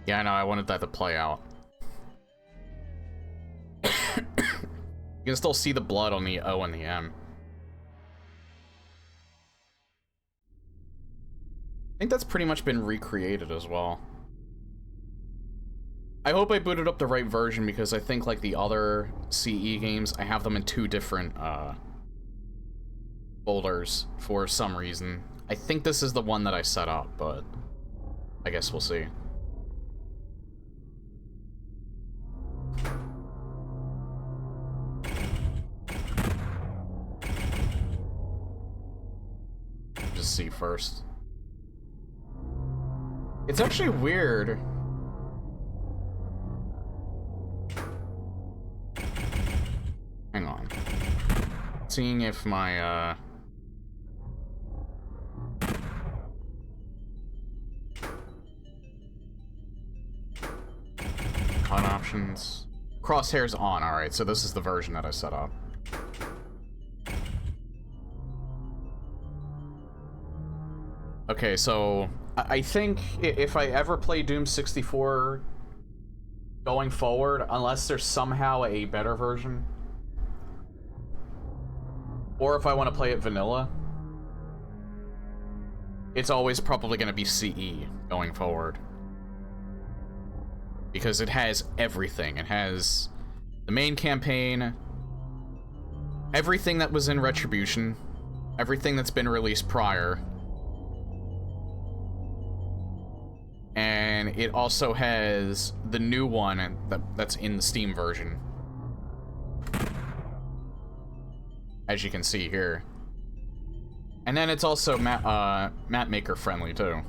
Yeah, no, I wanted that to play out. You can still see the blood on the O and the M. I think that's pretty much been recreated as well. I hope I booted up the right version because I think, like the other CE games, I have them in 2 different folders for some reason. I think this is the one that I set up, but I guess we'll see. Just see first. It's actually weird. Hang on. Seeing if my, HUD options. Crosshairs on, alright, so this is the version that I set up. Okay, so I think if I ever play Doom 64 going forward, unless there's somehow a better version, or if I want to play it vanilla, it's always probably going to be CE going forward. Because it has everything. It has the main campaign, everything that was in Retribution, everything that's been released prior, and it also has the new one that's in the Steam version. As you can see here. And then it's also map maker friendly too.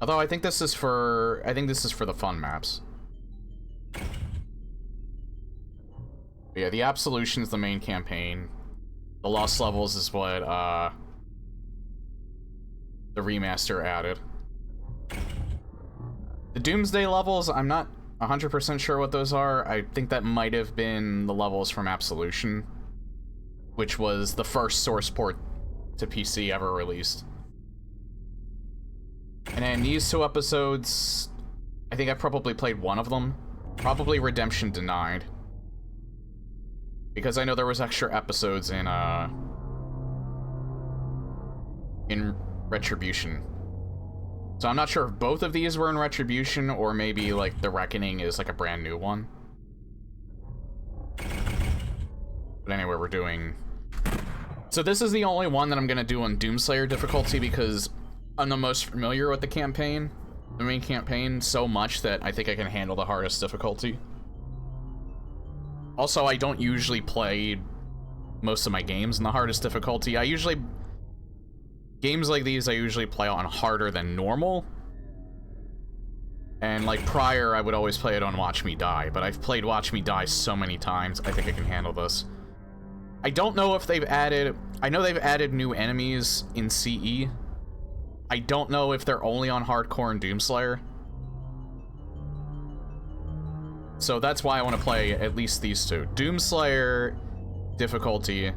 Although I think this is for the fun maps. But yeah, the Absolution is the main campaign. The Lost Levels is what the remaster added. The Doomsday levels, I'm not 100% sure what those are. I think that might have been the levels from Absolution, which was the first source port to PC ever released. And then these 2 episodes, I think I probably played one of them. Probably Redemption Denied. Because I know there was extra episodes in Retribution. So I'm not sure if both of these were in Retribution, or maybe, like, The Reckoning is, like, a brand new one. But anyway, we're doing... So this is the only one that I'm gonna do on Doomslayer difficulty, because I'm the most familiar with the campaign, the main campaign, so much that I think I can handle the hardest difficulty. Also, I don't usually play most of my games in the hardest difficulty. Games like these I usually play on harder than normal. And like prior, I would always play it on Watch Me Die, but I've played Watch Me Die so many times, I think I can handle this. I don't know if they've added... I know they've added new enemies in CE. I don't know if they're only on Hardcore and Doomslayer. So that's why I want to play at least these 2. Doomslayer difficulty,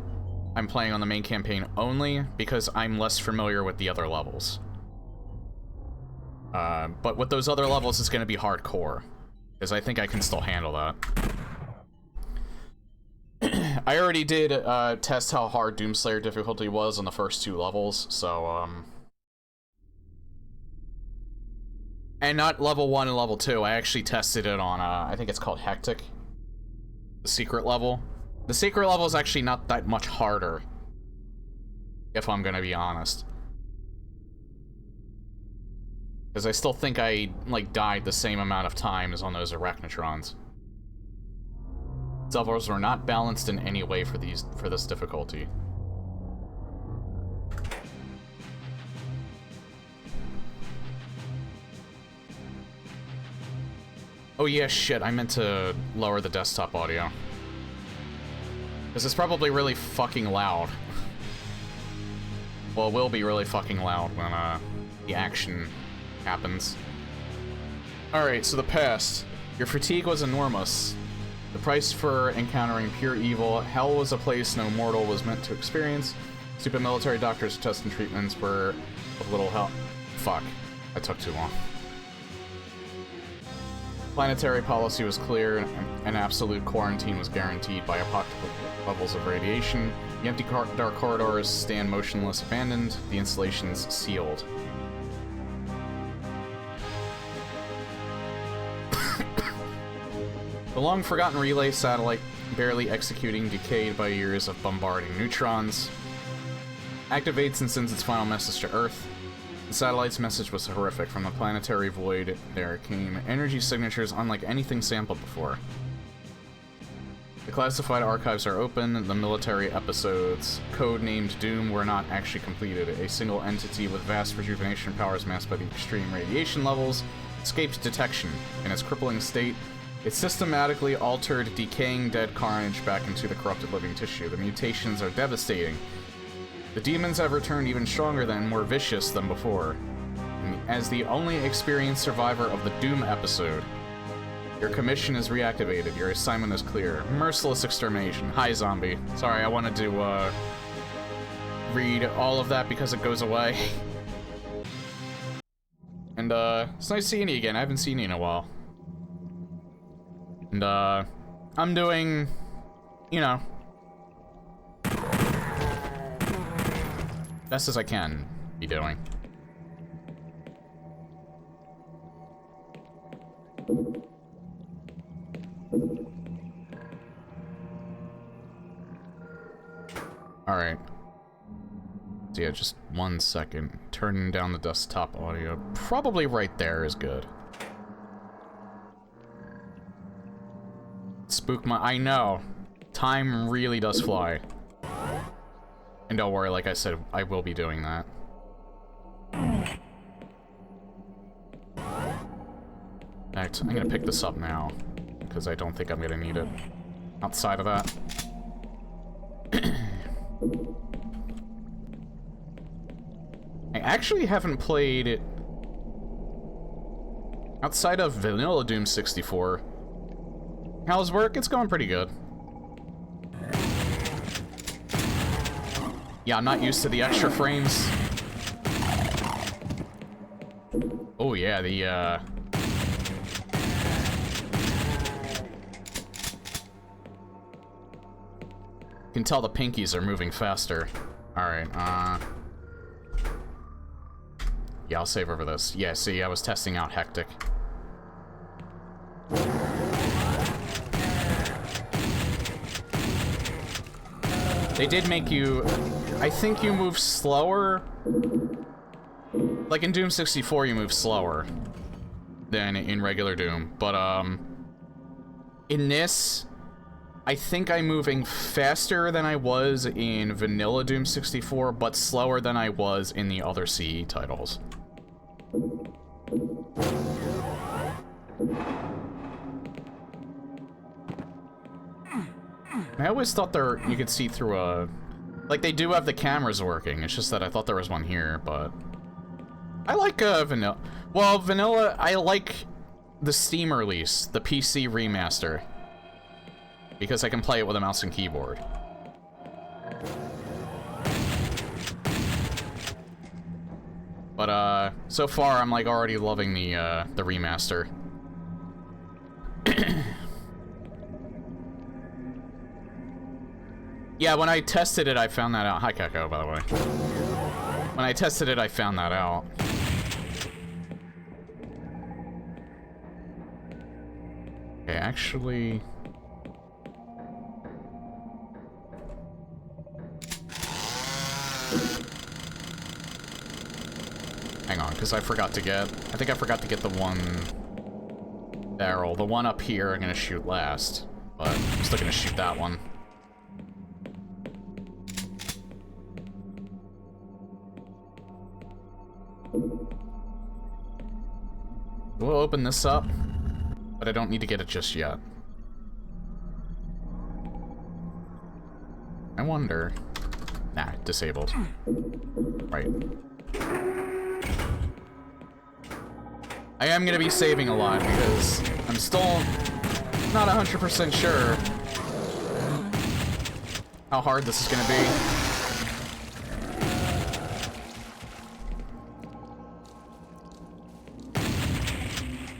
I'm playing on the main campaign only because I'm less familiar with the other levels. But with those other levels, it's going to be hardcore, because I think I can still handle that. I already did test how hard Doomslayer difficulty was on the first 2 levels, so and not level 1 and level 2. I actually tested it on, I think it's called Hectic. The secret level. The secret level is actually not that much harder, if I'm gonna be honest. Because I still think I, like, died the same amount of times on those Arachnotrons. Levels were not balanced in any way for this difficulty. Oh yeah, shit, I meant to lower the desktop audio. Because it's probably really fucking loud. Well, it will be really fucking loud when, the action happens. Alright, so the past. Your fatigue was enormous. The price for encountering pure evil. Hell was a place no mortal was meant to experience. Stupid military doctors' tests and treatments were of little help. Fuck. I took too long. Planetary policy was clear, and absolute quarantine was guaranteed by apocalyptic levels of radiation. The empty dark corridors stand motionless, abandoned. The installations sealed. The long-forgotten relay satellite, barely executing, decayed by years of bombarding neutrons, activates and sends its final message to Earth. The satellite's message was horrific. From the planetary void, there came energy signatures unlike anything sampled before. The classified archives are open. The military episodes, code-named Doom, were not actually completed. A single entity with vast rejuvenation powers masked by the extreme radiation levels escaped detection. In its crippling state, it systematically altered decaying dead carnage back into the corrupted living tissue. The mutations are devastating. The demons have returned even stronger than, more vicious than before. And as the only experienced survivor of the Doom episode, your commission is reactivated. Your assignment is clear. Merciless extermination. Hi, zombie. Sorry, I wanted to, read all of that because it goes away. And, it's nice seeing you again. I haven't seen you in a while. And, I'm doing, you know, best as I can be doing. Alright. So yeah, just 1 second. Turning down the desktop audio. Probably right there is good. Spook my... I know. Time really does fly. And don't worry, like I said, I will be doing that. In fact, I'm gonna pick this up now, because I don't think I'm gonna need it. Outside of that. I actually haven't played it outside of vanilla Doom 64. How's work? It's going pretty good. Yeah, I'm not used to the extra frames. Oh yeah, the you can tell the pinkies are moving faster. Alright, yeah, I'll save over this. Yeah, see, I was testing out Hectic. They did make you... I think you move slower. Like in Doom 64, you move slower than in regular Doom. But, in this, I think I'm moving faster than I was in vanilla Doom 64, but slower than I was in the other CE titles. I always thought you could see through a... Like, they do have the cameras working, it's just that I thought there was one here, but... I like, vanilla... Well, vanilla, I like the Steam release, the PC remaster. Because I can play it with a mouse and keyboard. But, so far, I'm, like, already loving the remaster. Yeah, when I tested it, I found that out. Hi, Keko, by the way. When I tested it, I found that out. Okay, actually... Hang on, because I forgot to get... I think I forgot to get the one barrel. The one up here I'm gonna shoot last. But I'm still gonna shoot that one. We'll open this up, but I don't need to get it just yet. I wonder... Nah, disabled. Right. I am gonna be saving a lot because I'm still not 100% sure how hard this is gonna be.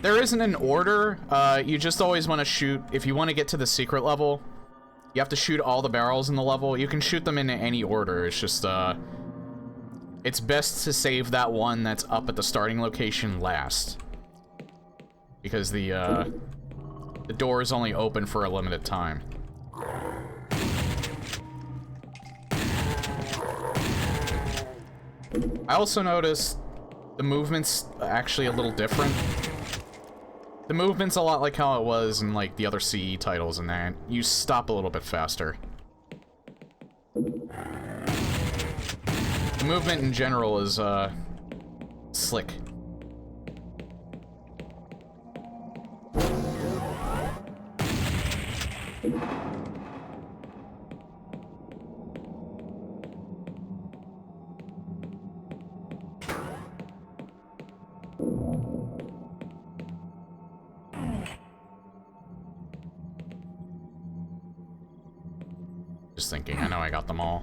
There isn't an order. You just always want to shoot, if you want to get to the secret level, you have to shoot all the barrels in the level. You can shoot them in any order. It's just, it's best to save that one that's up at the starting location last. Because the door is only open for a limited time. I also noticed the movement's actually a little different. The movement's a lot like how it was in, like, the other CE titles and that. You stop a little bit faster. The movement in general is, slick. Just thinking, I know I got them all.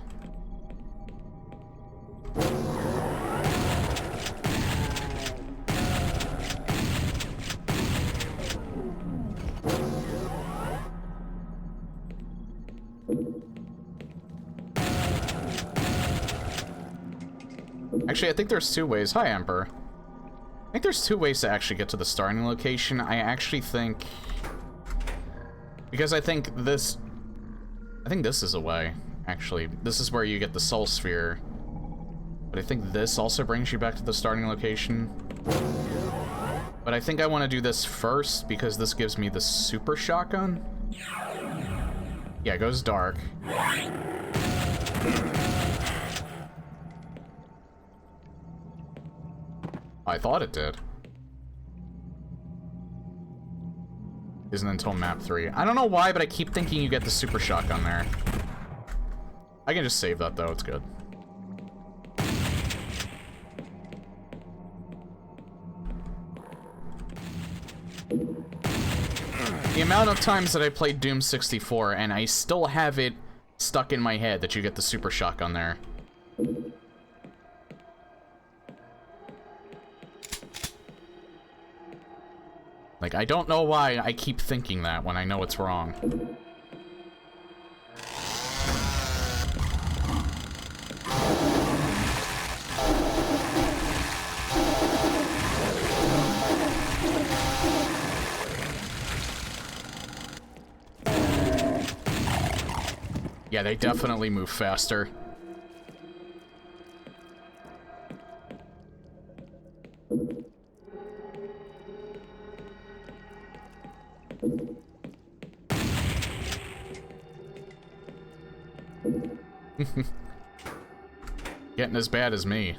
Actually, I think there's two ways. Hi, Emperor. I think there's two ways to actually get to the starting location. I actually think... Because I think this is a way, actually. This is where you get the Soul Sphere. But I think this also brings you back to the starting location. But I think I want to do this first, because this gives me the super shotgun. Yeah, it goes dark. I thought it did. Isn't until map 3. I don't know why, but I keep thinking you get the super shotgun there. I can just save that, though. It's good. The amount of times that I played Doom 64, and I still have it stuck in my head that you get the super shotgun there. Like, I don't know why I keep thinking that when I know it's wrong. Yeah, they definitely move faster. Getting as bad as me.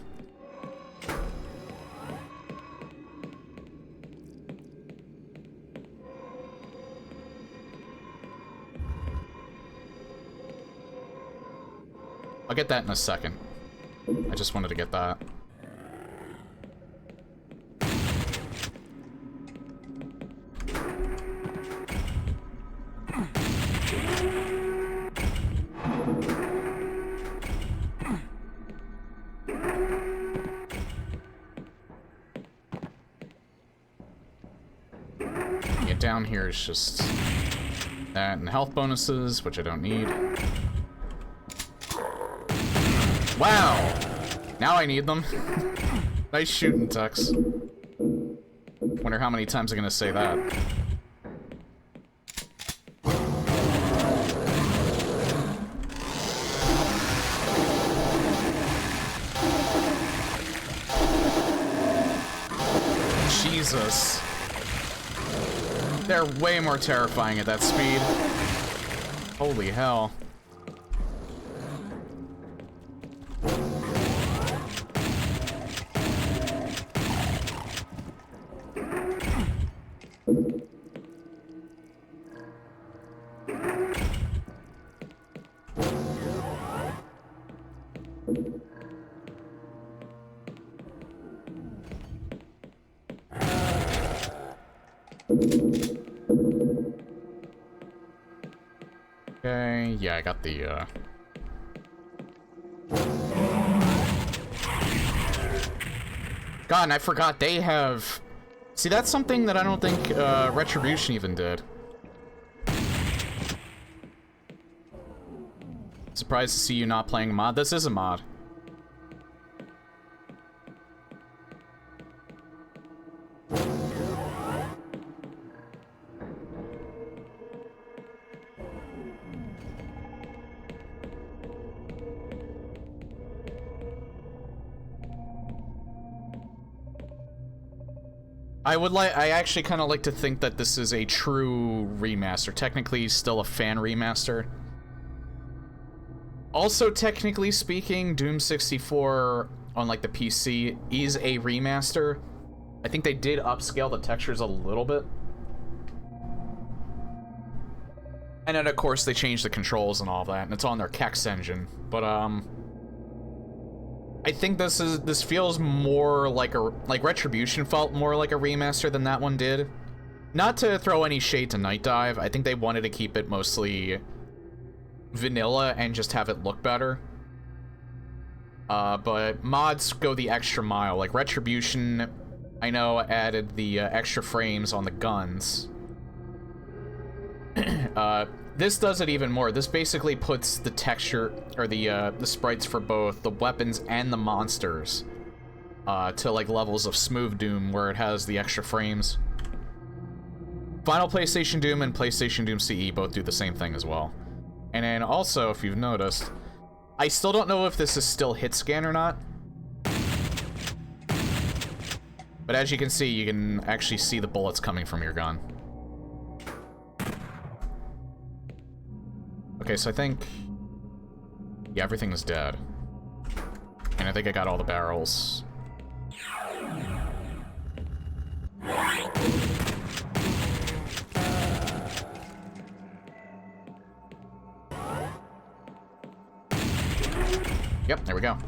I'll get that in a second. I just wanted to get that. Down here is just that and health bonuses, which I don't need. Wow! Now I need them. Nice shooting, Tux. Wonder how many times I'm gonna say that. Jesus. They're way more terrifying at that speed. Holy hell. Okay, yeah, I got the, God, and I forgot they have See, that's something that I don't think Retribution even did. Surprised to see you not playing a mod. This is a mod. I actually kind of like to think that this is a true remaster. Technically, still a fan remaster. Also, technically speaking, Doom 64 on, like, the PC is a remaster. I think they did upscale the textures a little bit. And then, of course, they changed the controls and all that, and it's on their Kex engine. But, I think this feels more like Retribution felt more like a remaster than that one did. Not to throw any shade to Night Dive, I think they wanted to keep it mostly vanilla and just have it look better. But mods go the extra mile. Like Retribution, I know, added the extra frames on the guns. This does it even more. This basically puts the texture, or the sprites for both the weapons and the monsters to like levels of smooth Doom, where it has the extra frames. Final PlayStation Doom and PlayStation Doom CE both do the same thing as well. And then also, if you've noticed, I still don't know if this is still hit scan or not. But as you can actually see the bullets coming from your gun. Okay, so I think... yeah, everything is dead. And I think I got all the barrels. Yep, there we go.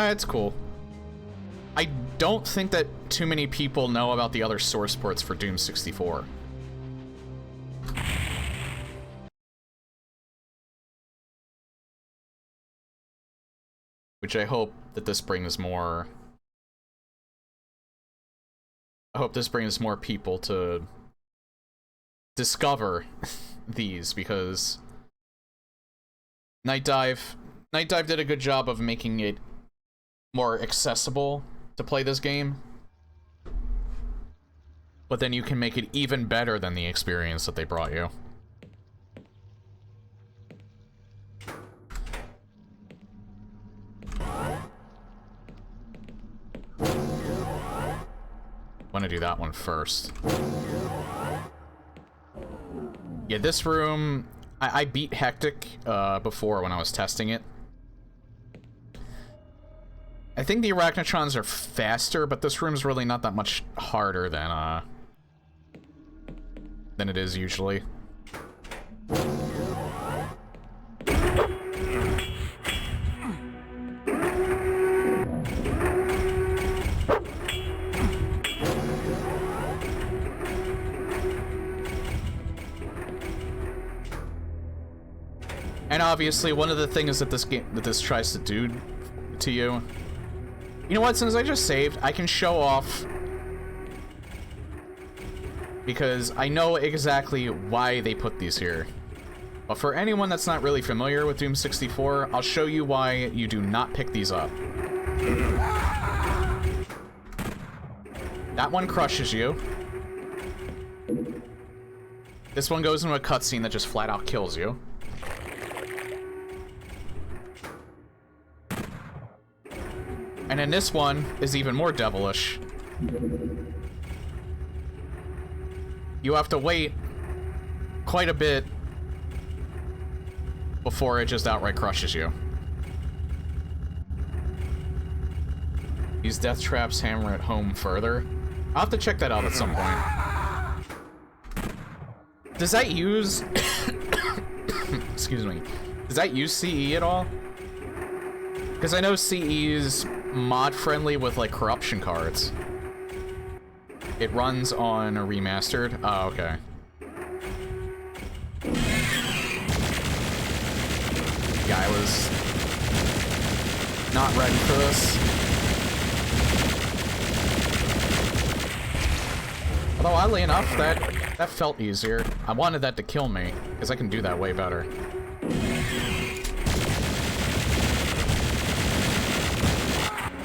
It's cool. I don't think that too many people know about the other source ports for Doom 64. Which I hope that this brings more... I hope this brings more people to discover these, because Night Dive did a good job of making it more accessible to play this game, but then you can make it even better than the experience that they brought you. Want to do that one first. Yeah, this room, I beat Hectic before when I was testing it. I think the Arachnotrons are faster, but this room's really not that much harder than it is usually. And obviously, one of the things that this tries to do to you. You know what, since I just saved, I can show off, because I know exactly why they put these here. But for anyone that's not really familiar with Doom 64, I'll show you why you do not pick these up. That one crushes you. This one goes into a cutscene that just flat out kills you. And then this one is even more devilish. You have to wait quite a bit before it just outright crushes you. These death traps hammer it home further. I'll have to check that out at some point. Does that use... excuse me. Does that use CE at all? Because I know CE is mod-friendly with, like, corruption cards. It runs on a remastered? Oh, okay. Yeah, I was not ready for this. Although, oddly enough, that felt easier. I wanted that to kill me, because I can do that way better.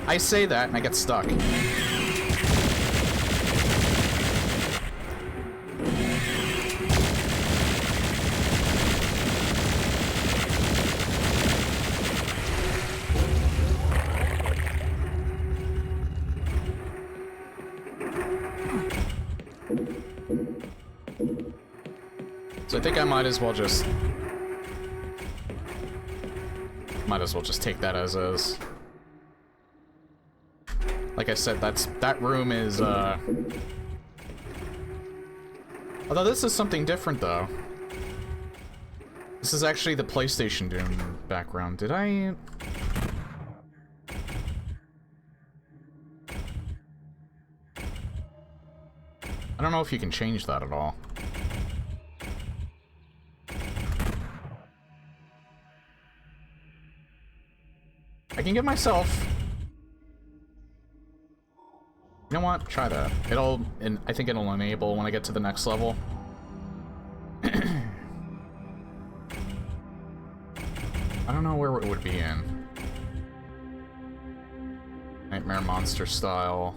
I say that, and I get stuck. So I think I might as well just take that as is. Like I said, that room is although this is something different though. This is actually the PlayStation Doom background. Did I don't know if you can change that at all. I can get myself... You know what? Try that. I think it'll enable when I get to the next level. I don't know where it would be in. Nightmare Monster style.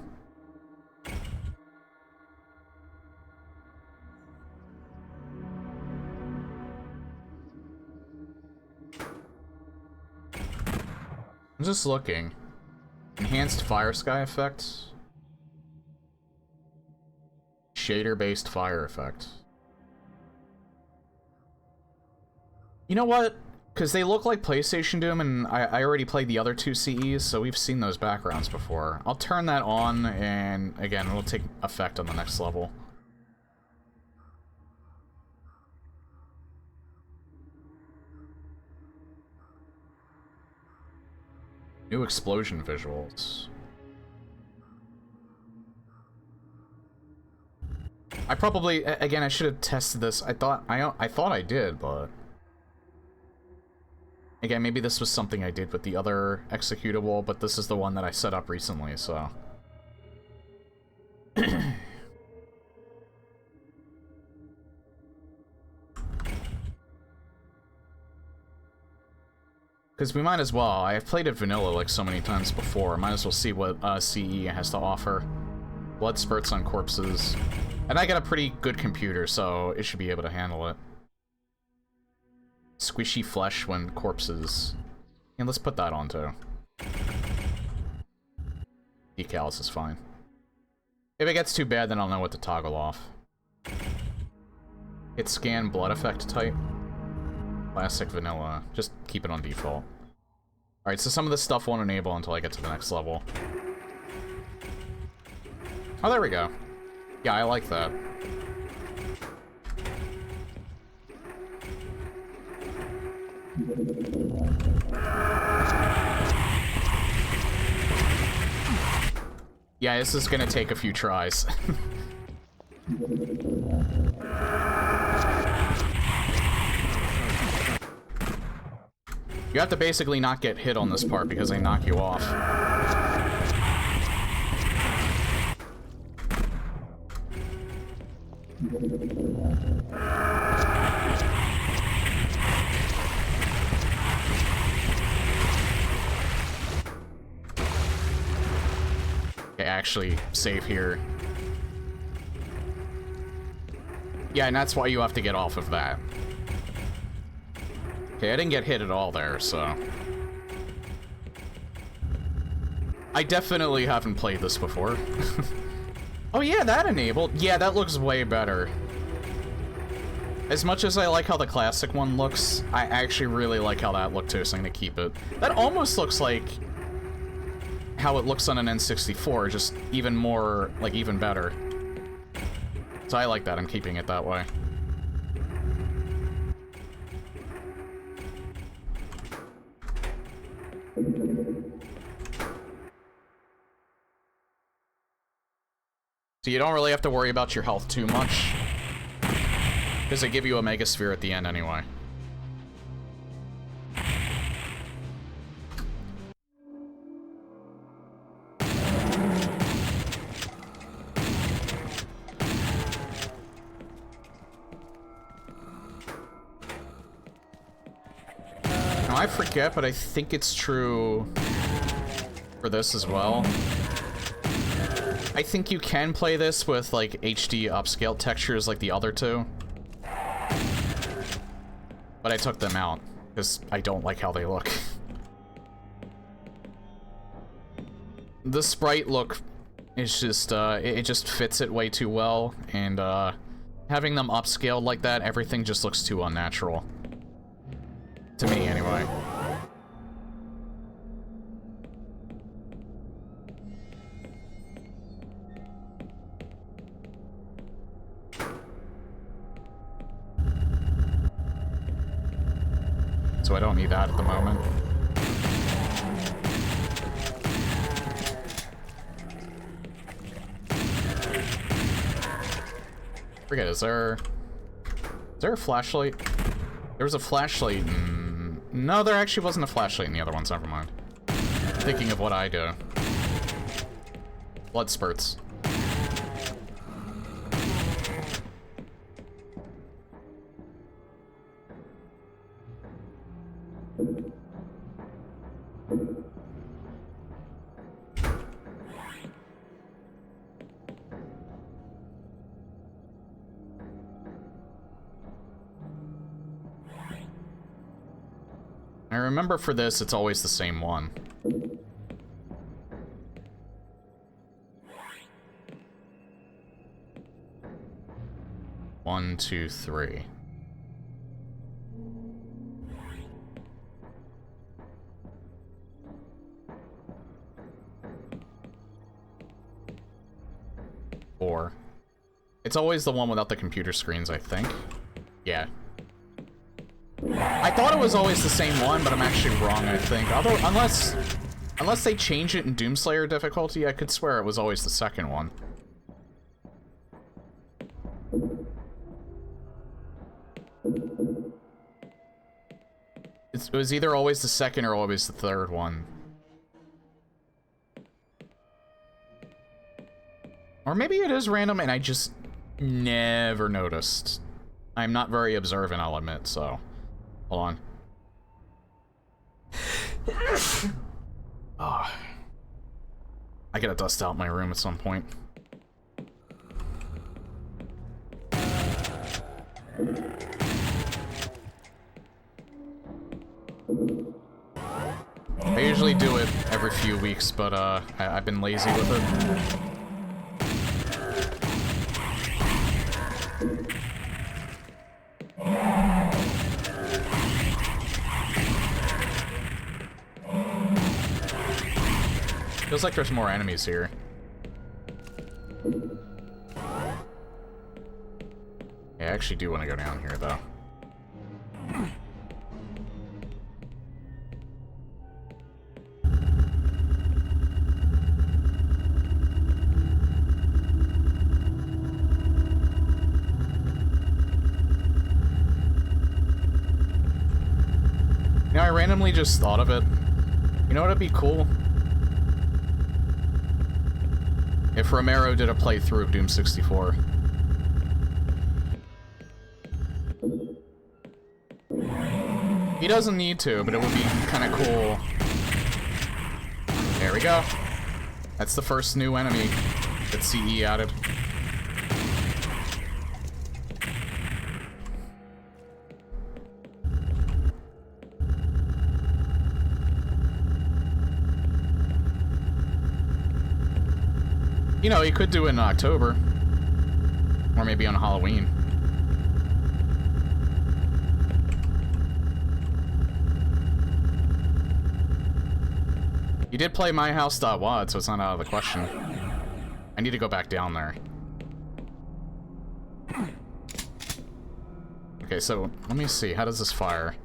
I'm just looking. Enhanced fire sky effect. Shader-based fire effect. You know what? Because they look like PlayStation Doom, and I already played the other two CEs, so we've seen those backgrounds before. I'll turn that on, and again, it'll take effect on the next level. New explosion visuals. I probably, again, I should have tested this. I thought I did, but again, maybe this was something I did with the other executable, but this is the one that I set up recently, so. Because we might as well. I've played it vanilla like so many times before. Might as well see what CE has to offer. Blood spurts on corpses. And I got a pretty good computer, so it should be able to handle it. Squishy flesh when corpses. And let's put that on too. Decals is fine. If it gets too bad, then I'll know what to toggle off. Hit scan blood effect type. Classic vanilla. Just keep it on default. Alright, so some of this stuff won't enable until I get to the next level. Oh, there we go. Yeah, I like that. Yeah, this is gonna take a few tries. You have to basically not get hit on this part because they knock you off. Okay, actually, save here. Yeah, and that's why you have to get off of that. Okay, I didn't get hit at all there, so... I definitely haven't played this before. Oh yeah, that enabled. Yeah, that looks way better. As much as I like how the classic one looks, I actually really like how that looked too, so I'm gonna keep it. That almost looks like how it looks on an N64, just even more, like, even better. So I like that, I'm keeping it that way. So you don't really have to worry about your health too much. Because they give you a Mega Sphere at the end anyway. Now I forget, but I think it's true for this as well. I think you can play this with, like, HD upscale textures like the other two. But I took them out, because I don't like how they look. The sprite look is just, it just fits it way too well, and, having them upscaled like that, everything just looks too unnatural. To me, anyway. So I don't need that at the moment. Forget, is there a flashlight? There was a flashlight in... No, there actually wasn't a flashlight in the other ones, never mind. I'm thinking of what I do. Blood spurts. I remember for this, it's always the same one. One, two, three. Four. It's always the one without the computer screens, I think. Yeah. I thought it was always the same one, but I'm actually wrong, I think. Although, unless they change it in Doomslayer difficulty, I could swear it was always the second one. It was either always the second or always the third one. Or maybe it is random and I just never noticed. I'm not very observant, I'll admit, so... Hold on. Oh. I gotta dust out my room at some point. I usually do it every few weeks, but I've been lazy with it. Feels like there's more enemies here. Yeah, I actually do want to go down here, though. You know, I randomly just thought of it. You know what'd be cool? If Romero did a playthrough of Doom 64. He doesn't need to, but it would be kind of cool. There we go. That's the first new enemy that CE added. You know, he could do it in October. Or maybe on Halloween. You did play myhouse.wad, so it's not out of the question. I need to go back down there. Okay, so let me see. How does this fire?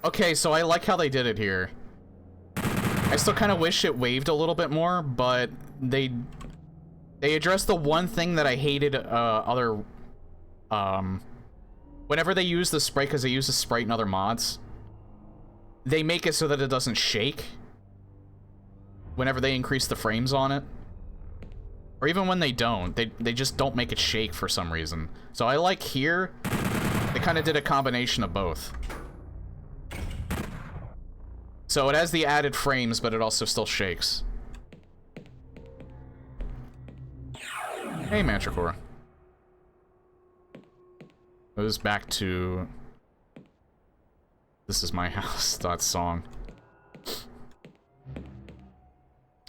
Okay, so I like how they did it here. I still kind of wish it waved a little bit more, but they They addressed the one thing that I hated whenever they use the sprite, because they use the sprite in other mods, they make it so that it doesn't shake whenever they increase the frames on it. Or even when they don't, they just don't make it shake for some reason. So I like here, they kind of did a combination of both. So it has the added frames, but it also still shakes. Hey, Manticore. Goes back to "This Is My House," that song.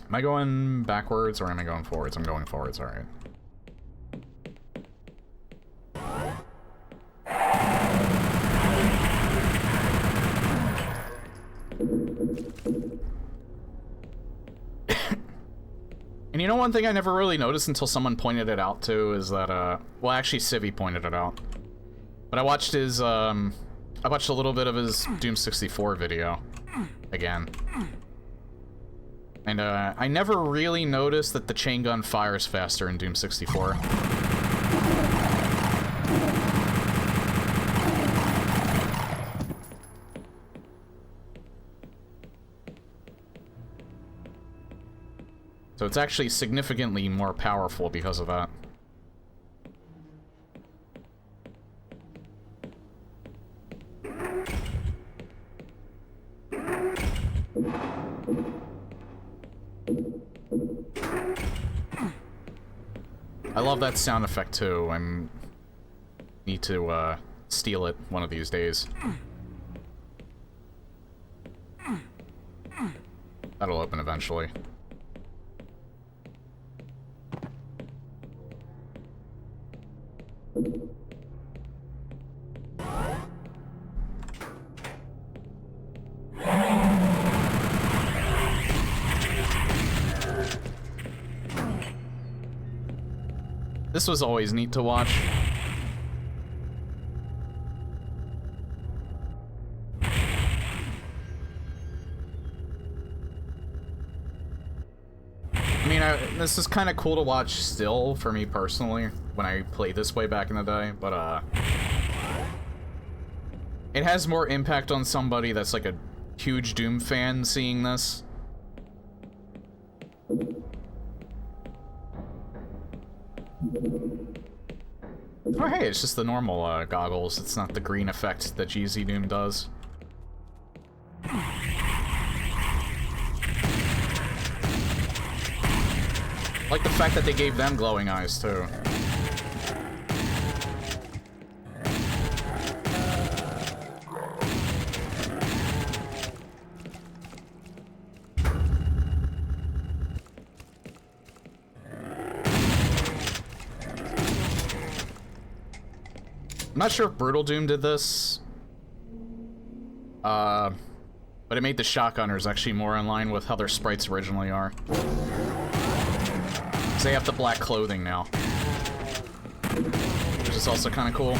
Am I going backwards or am I going forwards? I'm going forwards, alright. And you know, one thing I never really noticed until someone pointed it out too is that, well, actually Civi pointed it out. But I watched his, I watched a little bit of his Doom 64 video again. And, I never really noticed that the chain gun fires faster in Doom 64. So it's actually significantly more powerful because of that. I love that sound effect too. I need to steal it one of these days. That'll open eventually. This was always neat to watch. I mean, this is kind of cool to watch still, for me personally, when I played this way back in the day, but, it has more impact on somebody that's like a huge Doom fan seeing this. Oh, hey, it's just the normal goggles. It's not the green effect that GZ Doom does. Like the fact that they gave them glowing eyes, too. I'm not sure if Brutal Doom did this, but it made the shotgunners actually more in line with how their sprites originally are. So they have the black clothing now, which is also kind of cool.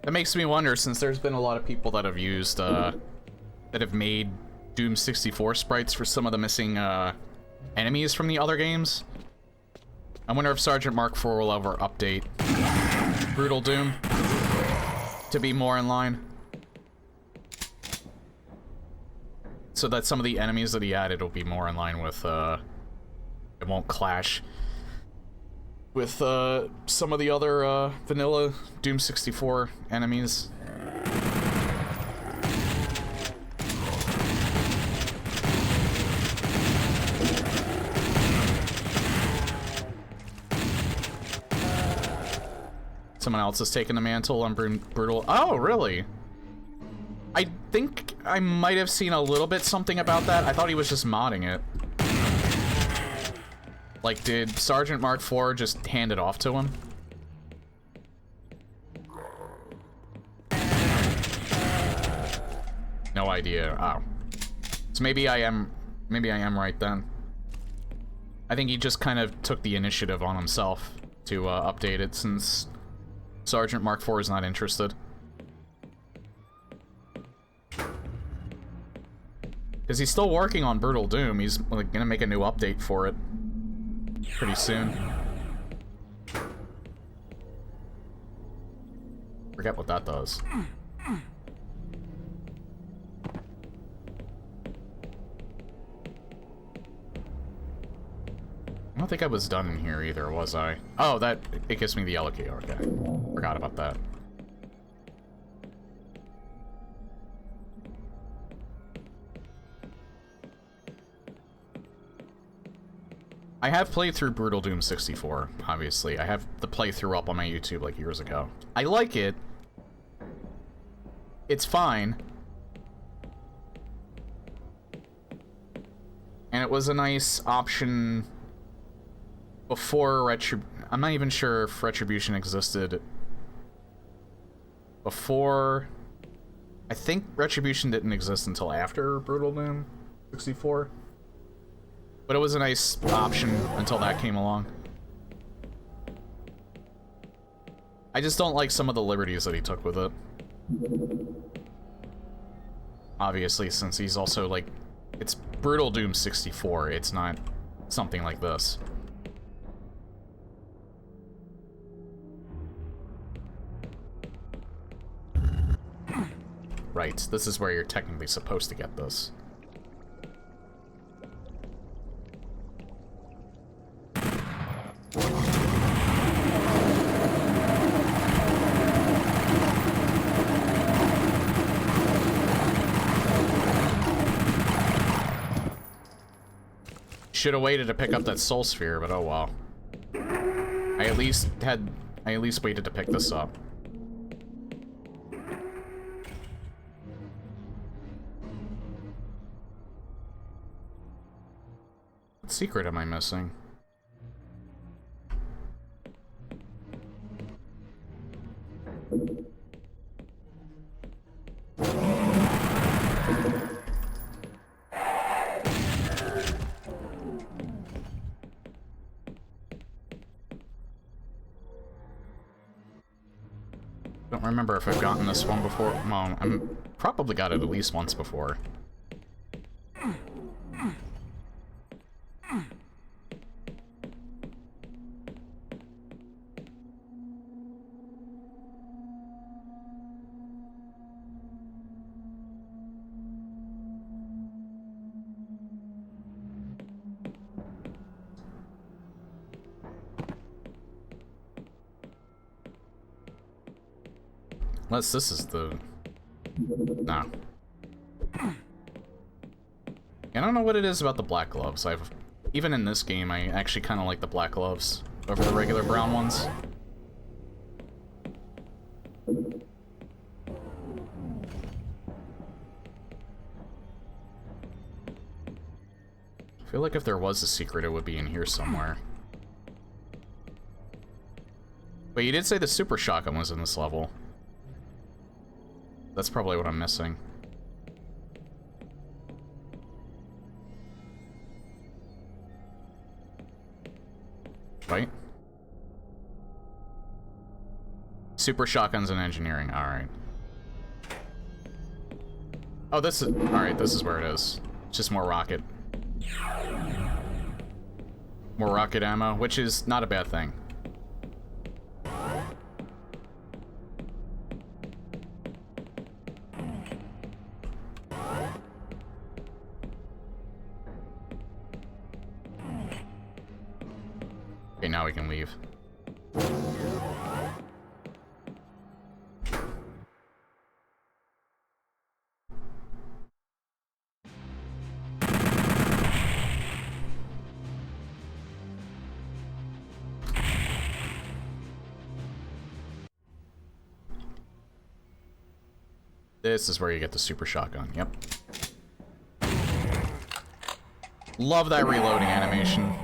That makes me wonder, since there's been a lot of people that have used, that have made Doom 64 sprites for some of the missing, enemies from the other games. I wonder if Sergeant Mark IV will ever update Brutal Doom to be more in line. So that some of the enemies that he added will be more in line with, it won't clash with some of the other vanilla Doom 64 enemies. Someone else has taken the mantle on Brutal. Oh, really? I think I might have seen a little bit something about that. I thought he was just modding it. Like, did Sergeant Mark IV just hand it off to him? No idea. Oh. So maybe I am right then. I think he just kind of took the initiative on himself to update it since Sergeant Mark IV is not interested. Because he's still working on Brutal Doom. He's like, gonna make a new update for it pretty soon. Forget what that does. I don't think I was done in here either, was I? Oh, it gives me the yellow key. Okay. Forgot about that. I have played through Brutal Doom 64, obviously. I have the playthrough up on my YouTube like years ago. I like it. It's fine. And it was a nice option before I'm not even sure if Retribution existed before. I think Retribution didn't exist until after Brutal Doom 64. But it was a nice option until that came along. I just don't like some of the liberties that he took with it. Obviously, since he's also like... It's Brutal Doom 64, it's not something like this. Right, this is where you're technically supposed to get this. Should have waited to pick up that soul sphere, but oh well. I at least waited to pick this up. What secret am I missing? Don't remember if I've gotten this one before. Well, I'm probably got it at least once before. Unless this is the... No. I don't know what it is about the black gloves. Even in this game, I actually kind of like the black gloves over the regular brown ones. I feel like if there was a secret, it would be in here somewhere. But you did say the super shotgun was in this level. That's probably what I'm missing. Right? Super shotguns and engineering, alright. Oh, this is... Alright, this is where it is. It's just more rocket. More rocket ammo, which is not a bad thing. Okay, now we can leave. This is where you get the super shotgun, yep. Love that reloading animation.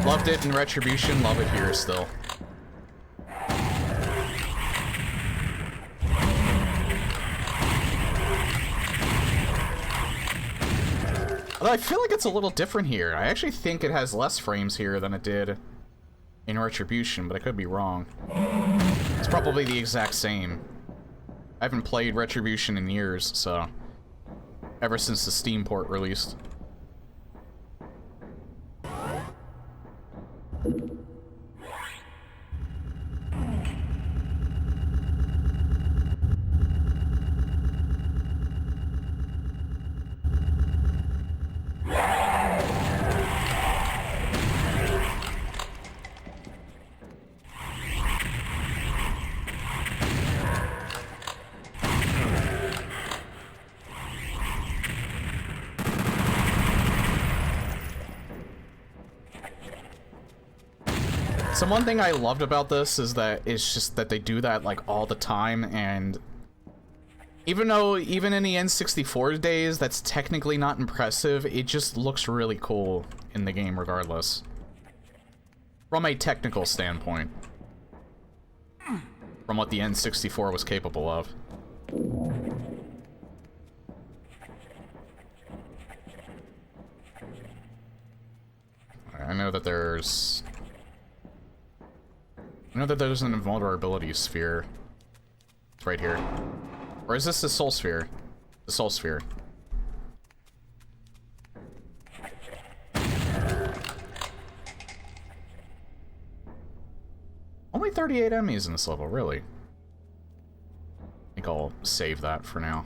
Loved it in Retribution, love it here still. Although I feel like it's a little different here. I actually think it has less frames here than it did in Retribution, but I could be wrong. It's probably the exact same. I haven't played Retribution in years, so... ever since the Steam port released. So one thing I loved about this is that it's just that they do that like all the time, and even though even in the N64 days that's technically not impressive, it just looks really cool in the game regardless. From a technical standpoint. From what the N64 was capable of. I know that there's an invulnerability sphere. It's right here. Or is this the soul sphere? The soul sphere. Only 38 enemies in this level, really. I think I'll save that for now.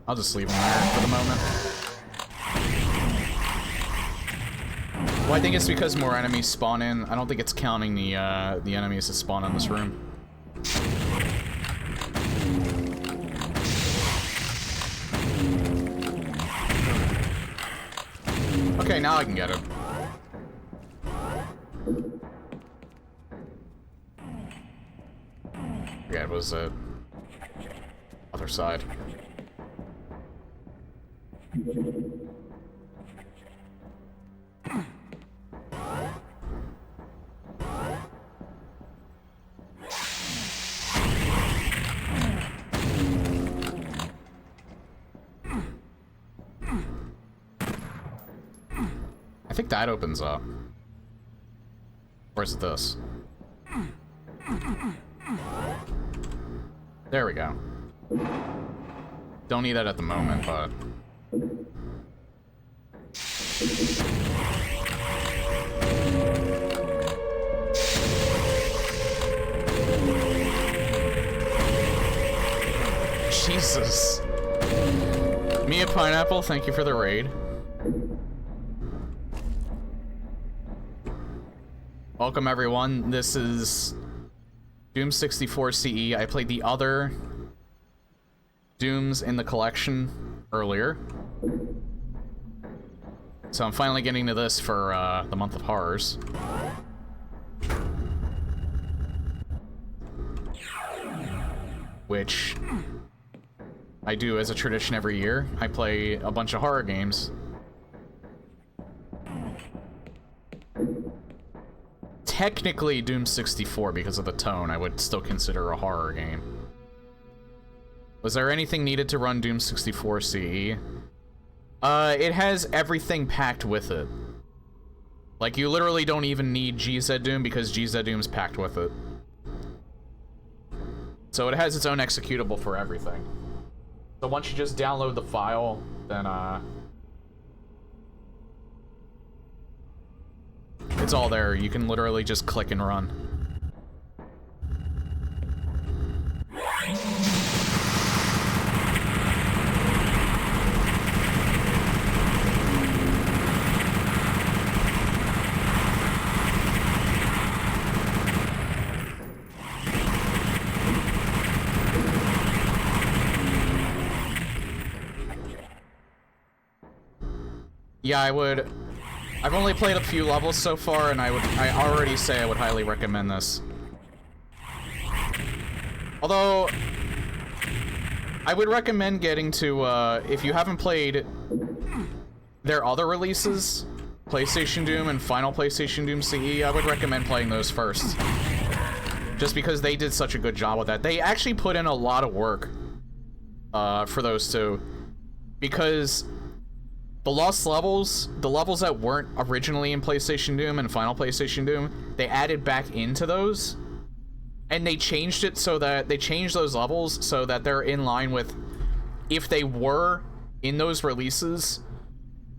I'll just leave them there for the moment. Well, I think it's because more enemies spawn in. I don't think it's counting the enemies that spawn in this room. Okay, now I can get it. Yeah, it was the other side. I think that opens up. Or is it this? There we go. Don't need that at the moment, but... Jesus. Mia Pineapple, thank you for the raid. Welcome everyone, this is Doom 64 CE. I played the other Dooms in the collection earlier. So I'm finally getting to this for the month of horrors. Which I do as a tradition every year. I play a bunch of horror games. Technically Doom 64, because of the tone, I would still consider a horror game. Was there anything needed to run Doom 64 CE? It has everything packed with it. Like, you literally don't even need GZ Doom because GZ Doom's packed with it. So it has its own executable for everything. So once you just download the file, then, it's all there. You can literally just click and run. Yeah, I've only played a few levels so far, and I already say I would highly recommend this. Although, I would recommend getting to, if you haven't played their other releases, PlayStation Doom and Final PlayStation Doom CE, I would recommend playing those first. Just because they did such a good job with that. They actually put in a lot of work for those two. Because the lost levels, the levels that weren't originally in PlayStation Doom and Final PlayStation Doom, they added back into those. And they changed it so that, they changed those levels so that they're in line with, if they were in those releases,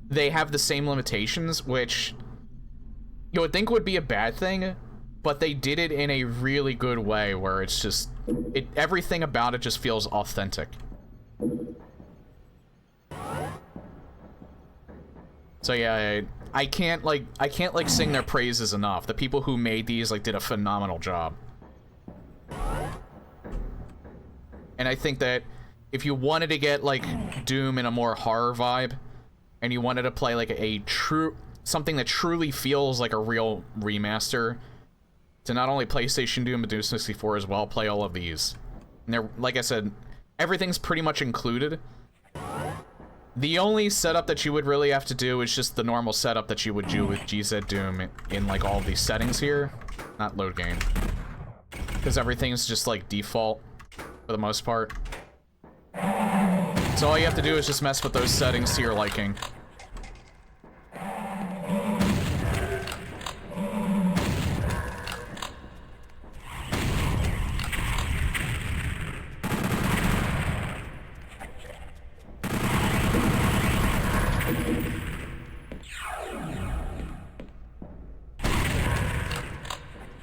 they have the same limitations, which you would think would be a bad thing, but they did it in a really good way where it's just, everything about it just feels authentic. So yeah, I can't sing their praises enough. The people who made these did a phenomenal job. And I think that if you wanted to get Doom in a more horror vibe, and you wanted to play something that truly feels like a real remaster, to not only PlayStation Doom but Doom 64 as well, play all of these. And they're, like I said, everything's pretty much included. The only setup that you would really have to do is just the normal setup that you would do with GZ Doom in all of these settings here. Not load game. Because everything's just default for the most part. So all you have to do is just mess with those settings to your liking.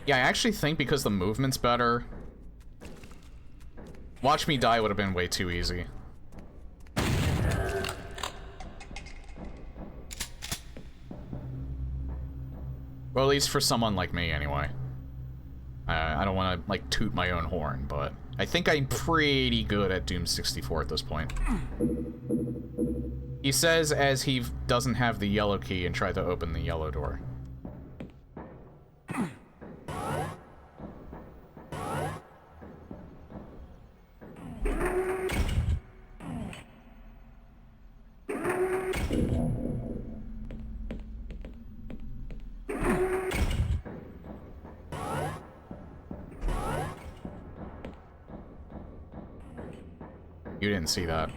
Yeah, I actually think because the movement's better, Watch Me Die would have been way too easy. Well, at least for someone like me, anyway. I don't want to, toot my own horn, but I think I'm pretty good at Doom 64 at this point. He says as he doesn't have the yellow key and tried to open the yellow door. You didn't see that.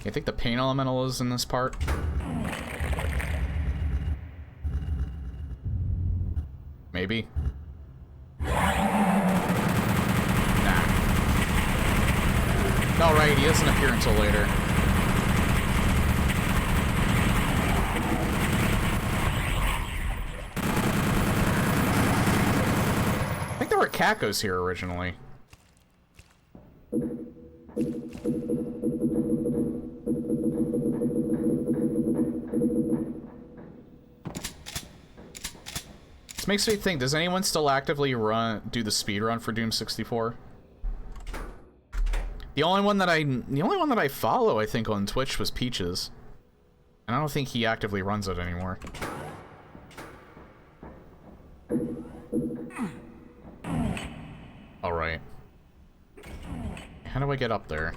You think the pain elemental is in this part? Maybe. Nah. No, right, he doesn't appear until later. I think there were Kakos here originally. This makes me think, does anyone still actively do the speedrun for Doom 64? The only one that I follow, I think, on Twitch was Peaches. And I don't think he actively runs it anymore. Alright. How do I get up there?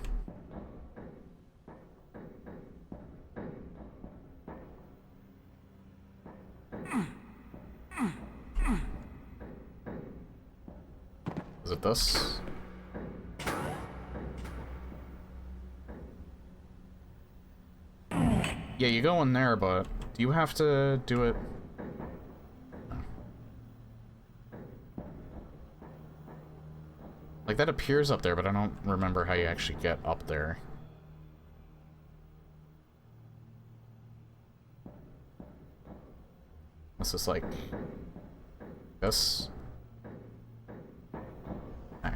Is it this? Yeah, you go in there, but do you have to do it? That appears up there, but I don't remember how you actually get up there. What's this like? This? Okay.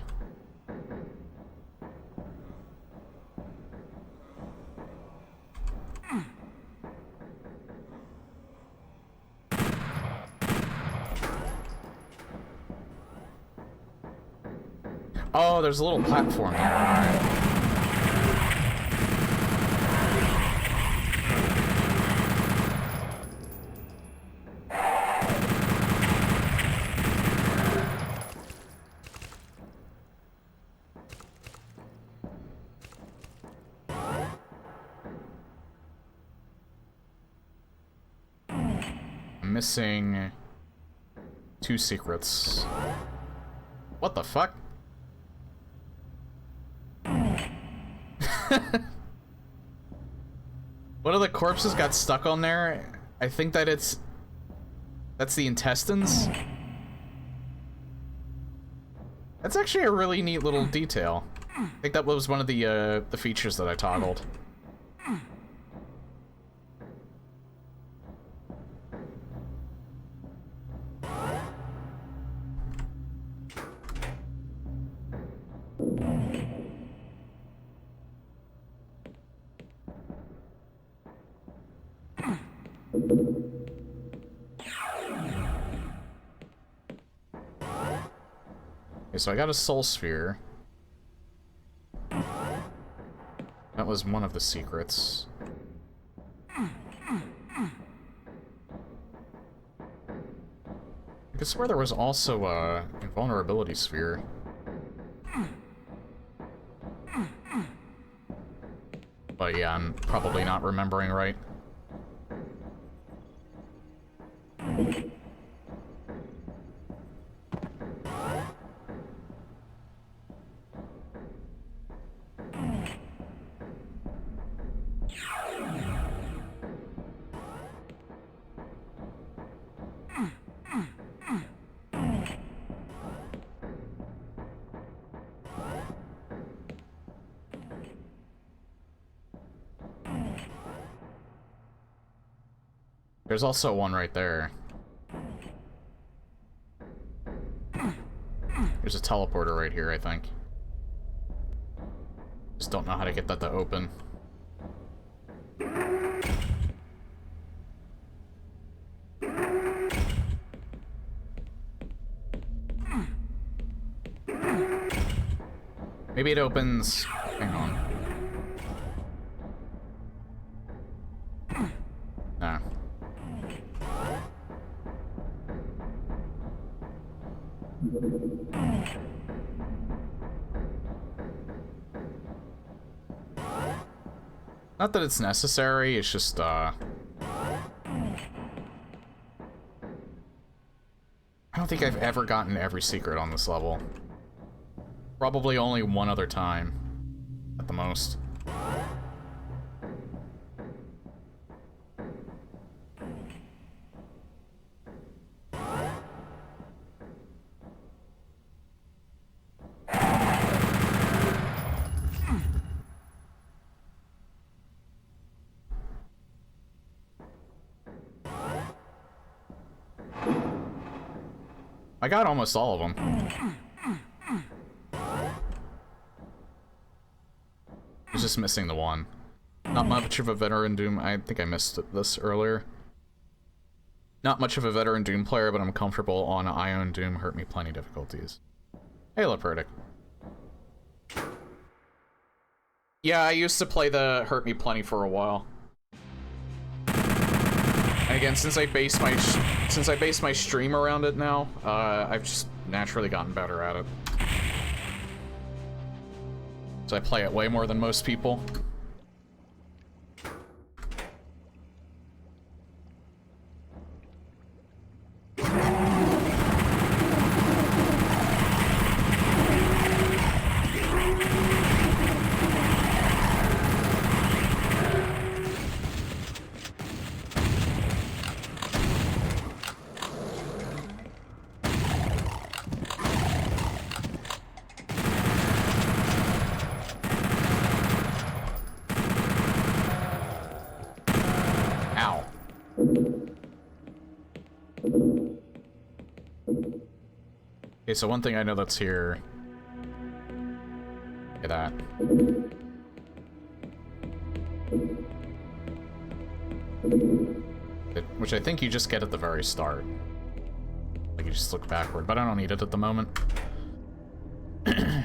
Oh, there's a little platform here. Alright. missing 2 secrets. What the fuck? One of the corpses got stuck on there. I think that that's the intestines. That's actually a really neat little detail. I think that was one of the features that I toggled. Okay, so I got a soul sphere. That was one of the secrets. I could swear there was also a invulnerability sphere. But yeah, I'm probably not remembering right. There's also one right there. There's a teleporter right here, I think. Just don't know how to get that to open. Maybe it opens... Hang on. Nah. Not that it's necessary, it's just, I don't think I've ever gotten every secret on this level. Probably only one other time, at the most. I got almost all of them. I was just missing the one. Not much of a veteran Doom. I think I missed this earlier. Not much of a veteran Doom player, but I'm comfortable on Ion Doom. Hurt me plenty difficulties. Hey, Leopardic. Yeah, I used to play the Hurt Me Plenty for a while. And again, since I base my stream around it now, I've just naturally gotten better at it. So I play it way more than most people. Okay, so one thing I know that's here... Look at that. Which I think you just get at the very start. Like, you just look backward, but I don't need it at the moment. I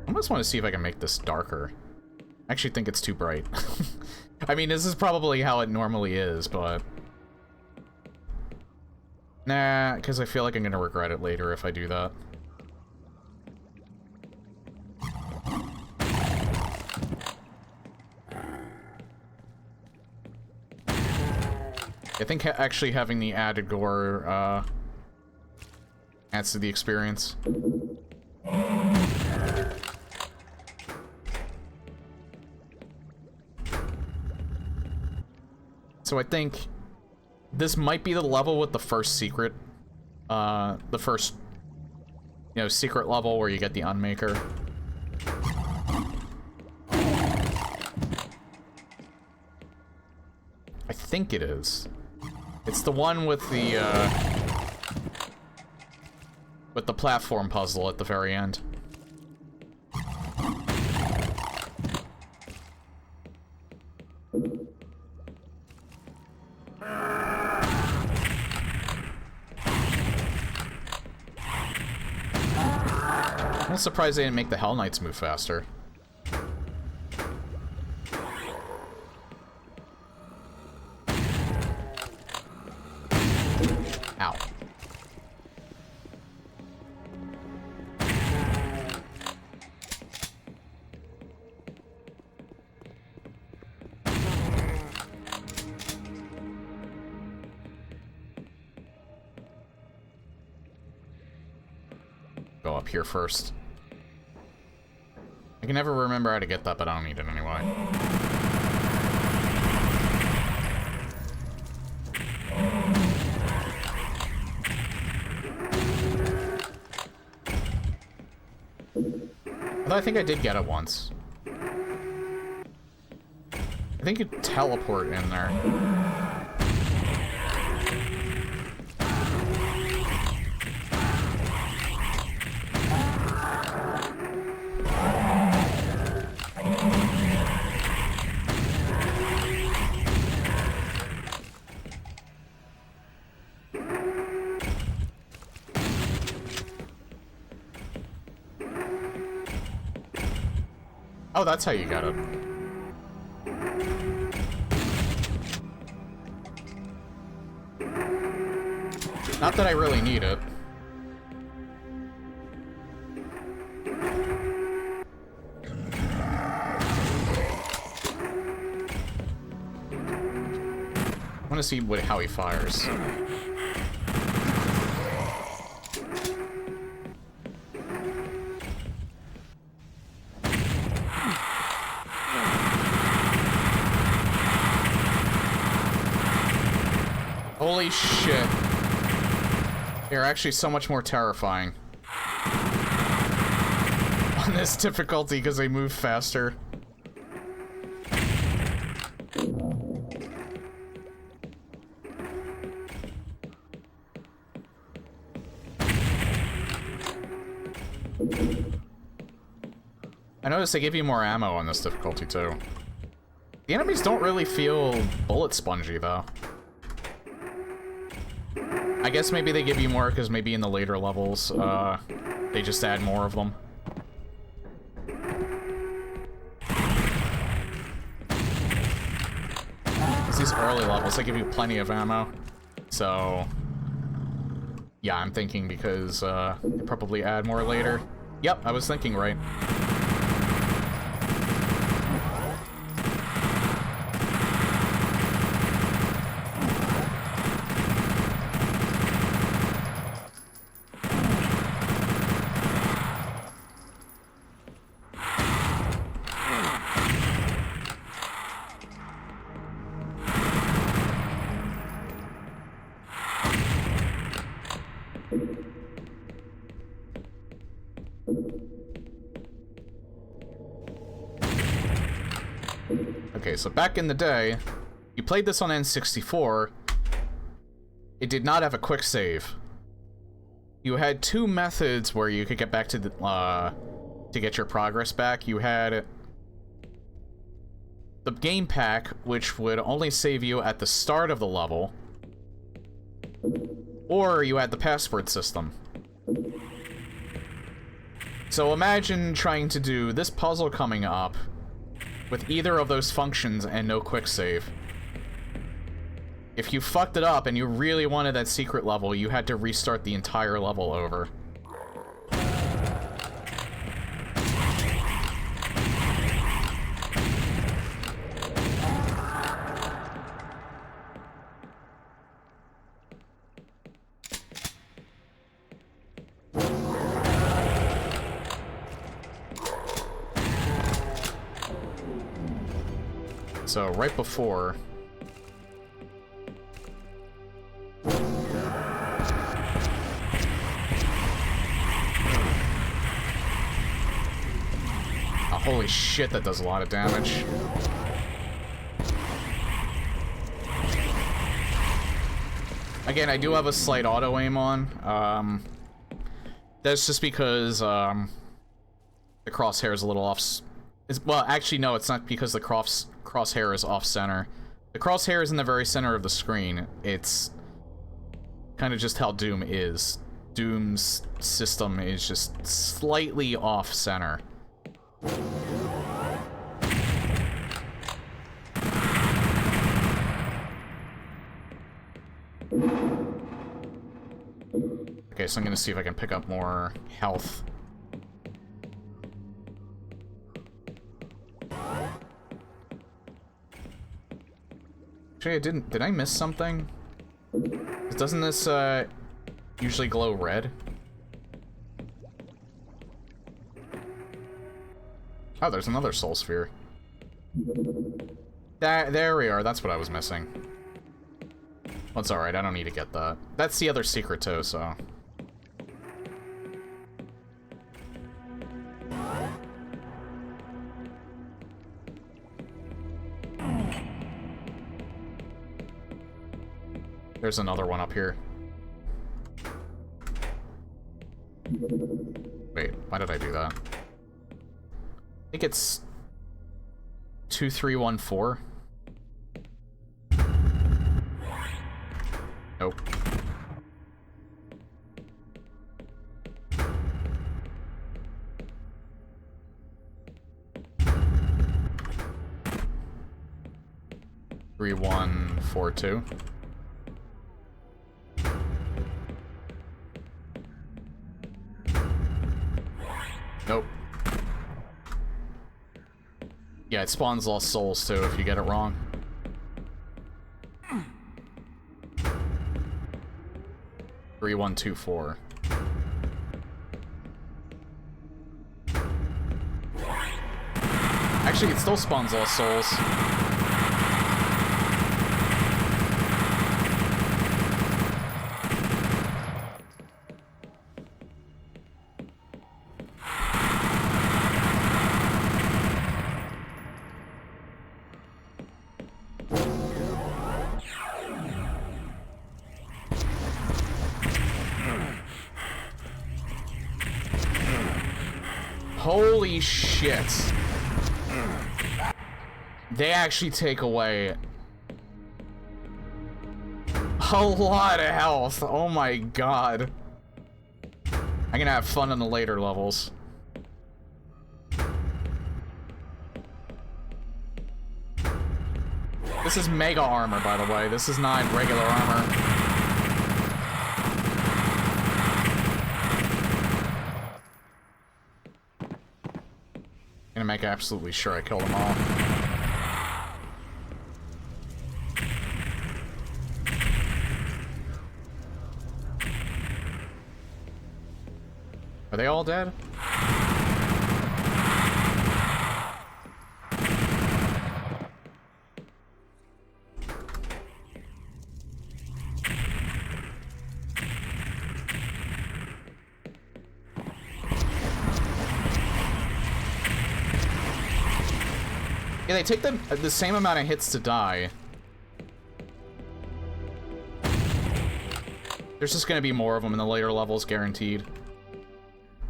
almost want to see if I can make this darker. I actually think it's too bright. I mean, this is probably how it normally is, but... Nah, because I feel like I'm gonna regret it later if I do that. I think actually having the added gore, adds to the experience. So I think this might be the level with the first secret. The first, you know, secret level where you get the Unmaker. I think it is. It's the one with the platform puzzle at the very end. I'm surprised they didn't make the Hell Knights move faster. Ow. Go up here first. I can never remember how to get that, but I don't need it anyway. Although I think I did get it once. I think you teleport in there. Oh, that's how you got it. Not that I really need it. I want to see how he fires. Holy shit. They're actually so much more terrifying on this difficulty because they move faster. I noticed they give you more ammo on this difficulty too. The enemies don't really feel bullet spongy though. I guess maybe they give you more because maybe in the later levels, they just add more of them. These early levels, they give you plenty of ammo. So, yeah, I'm thinking because they probably add more later. Yep, I was thinking right. Okay, so back in the day, you played this on N64, it did not have a quick save. You had two methods where you could get back to the, to get your progress back. You had the game pack, which would only save you at the start of the level, or you had the password system. So imagine trying to do this puzzle coming up with either of those functions and no quick save. If you fucked it up and you really wanted that secret level, you had to restart the entire level over. So, right before... Oh, holy shit, that does a lot of damage. Again, I do have a slight auto-aim on. That's just because, the crosshair is a little off... Well, actually, no, it's not because the crosshair is off-center. The crosshair is in the very center of the screen. It's kind of just how Doom is. Doom's system is just slightly off-center. Okay, so I'm gonna see if I can pick up more health. Actually, I didn't. Did I miss something? Doesn't this usually glow red? Oh, there's another soul sphere. There we are. That's what I was missing. Well, it's alright. I don't need to get that. That's the other secret too, so. There's another one up here. Wait, why did I do that? I think it's 2314. Nope. Three, 1, 4, 2. Nope. Yeah, it spawns lost souls too if you get it wrong. Three, 1, 2, 4. Actually, it still spawns lost souls. Holy shit. They actually take away a lot of health. Oh my god. I'm gonna have fun in the later levels. This is mega armor, by the way. This is not regular armor. Gonna make absolutely sure I kill them all. Are they all dead? Yeah, they take the same amount of hits to die. There's just gonna be more of them in the later levels, guaranteed.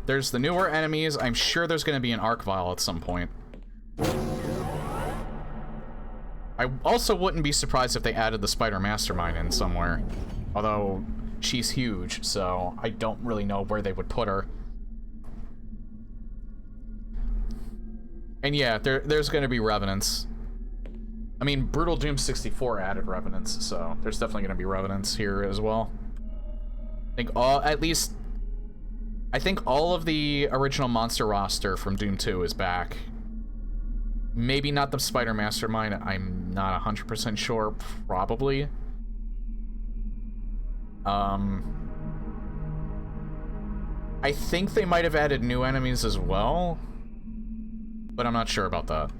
There's the newer enemies. I'm sure there's gonna be an arc vial at some point. I also wouldn't be surprised if they added the Spider Mastermind in somewhere. Although, she's huge, so I don't really know where they would put her. And yeah, there's gonna be Revenants. I mean, Brutal Doom 64 added Revenants, so there's definitely gonna be Revenants here as well. I think all of the original monster roster from Doom 2 is back. Maybe not the Spider Mastermind, I'm not 100% sure, probably. I think they might have added new enemies as well, but I'm not sure about that.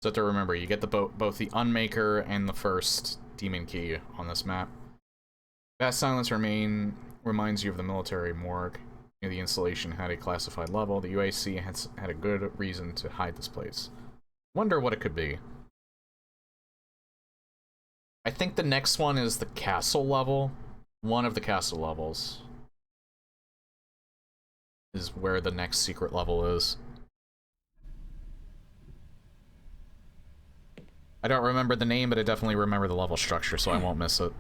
So to remember, you get the both the Unmaker and the first Demon Key on this map. Vast Silence reminds you of the military morgue. The installation had a classified level. The UAC had a good reason to hide this place. Wonder what it could be. I think the next one is the castle level. One of the castle levels is where the next secret level is. I don't remember the name, but I definitely remember the level structure, so I won't miss it.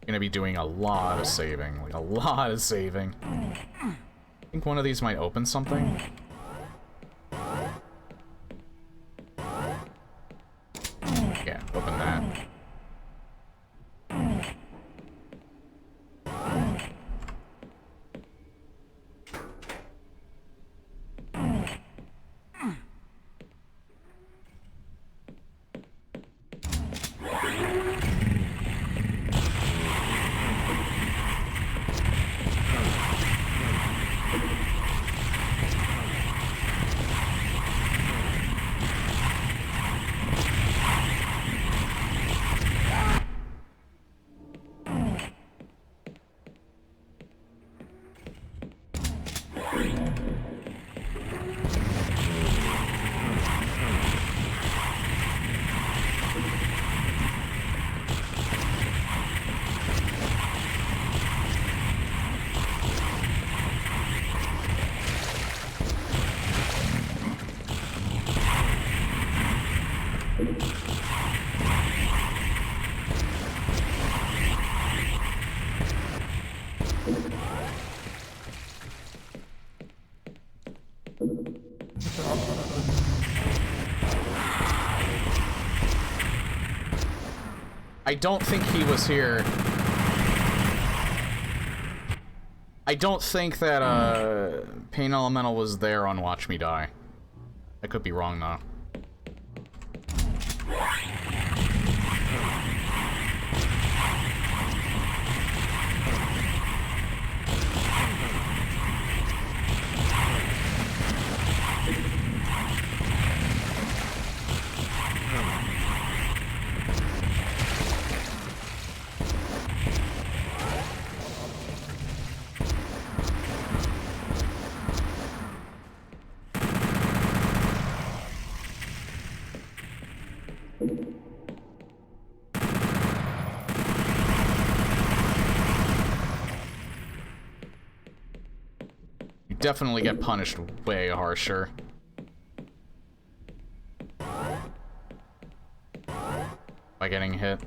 Gonna be doing a lot of saving, like a lot of saving. I think one of these might open something. Yeah, open that. I don't think he was here. I don't think that, Pain Elemental was there on Watch Me Die. I could be wrong, though. Definitely get punished way harsher. By getting hit.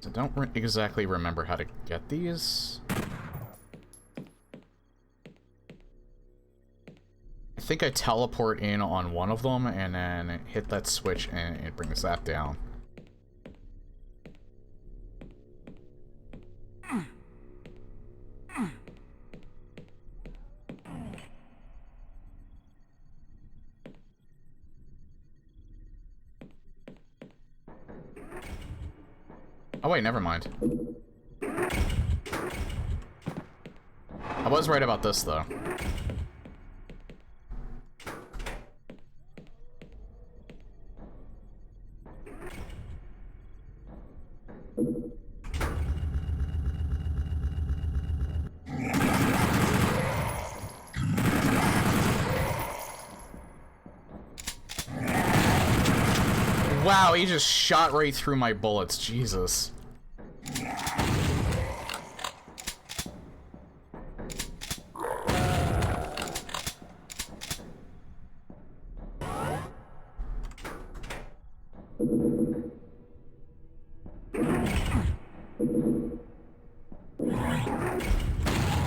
I don't exactly remember how to get these. I think I teleport in on one of them and then hit that switch and it brings that down. Oh wait, never mind. I was right about this, though. Wow, he just shot right through my bullets. Jesus.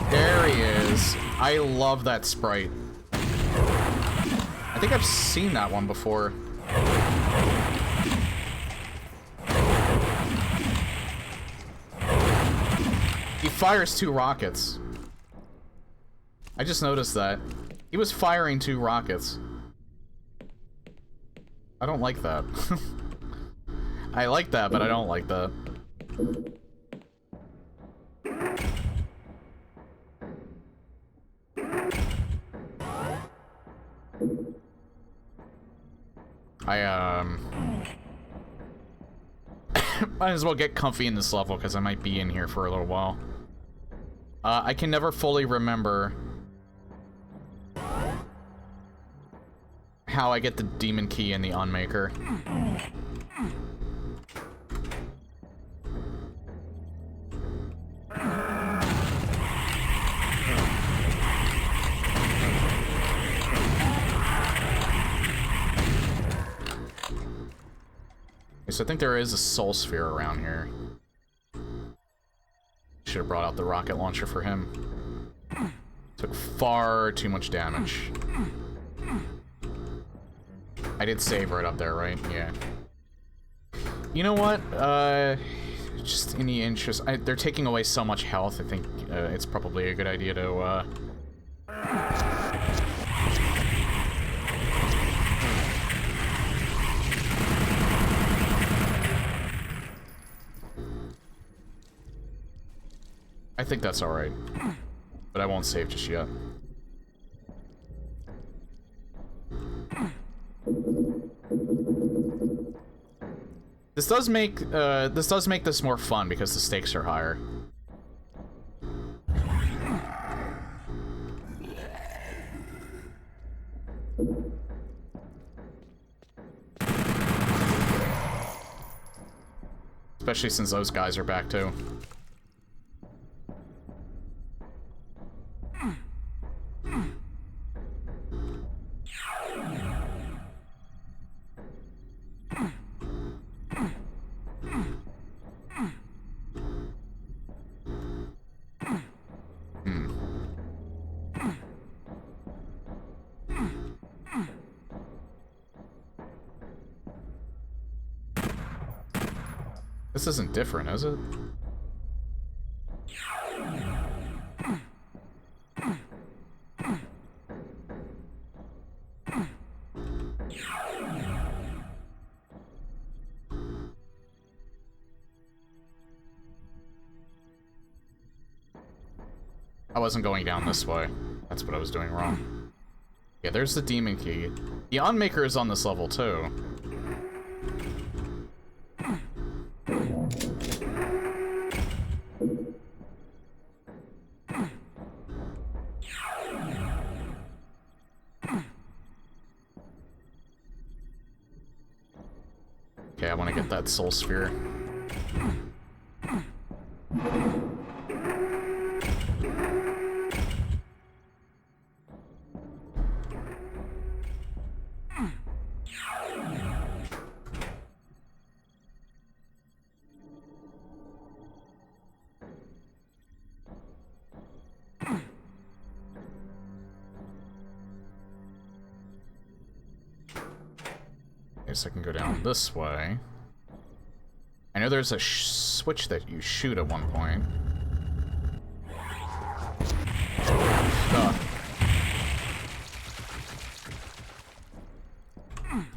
There he is. I love that sprite. I think I've seen that one before. He fires 2 rockets. I just noticed that. He was firing 2 rockets. I don't like that. I like that, but I don't like that. Might as well get comfy in this level, because I might be in here for a little while. I can never fully remember how I get the demon key in the Unmaker. So I think there is a soul sphere around here. Should have brought out the rocket launcher for him. Took far too much damage. I did save right up there, right? Yeah. You know what? Just in the interest... they're taking away so much health, I think it's probably a good idea to, I think that's alright. But I won't save just yet. This does make this more fun because the stakes are higher. Especially since those guys are back too. This isn't different, is it? I wasn't going down this way. That's what I was doing wrong. Yeah, there's the demon key. The Unmaker is on this level too. Okay, I want to get that soul sphere. I can go down this way. I know there's a switch that you shoot at one point.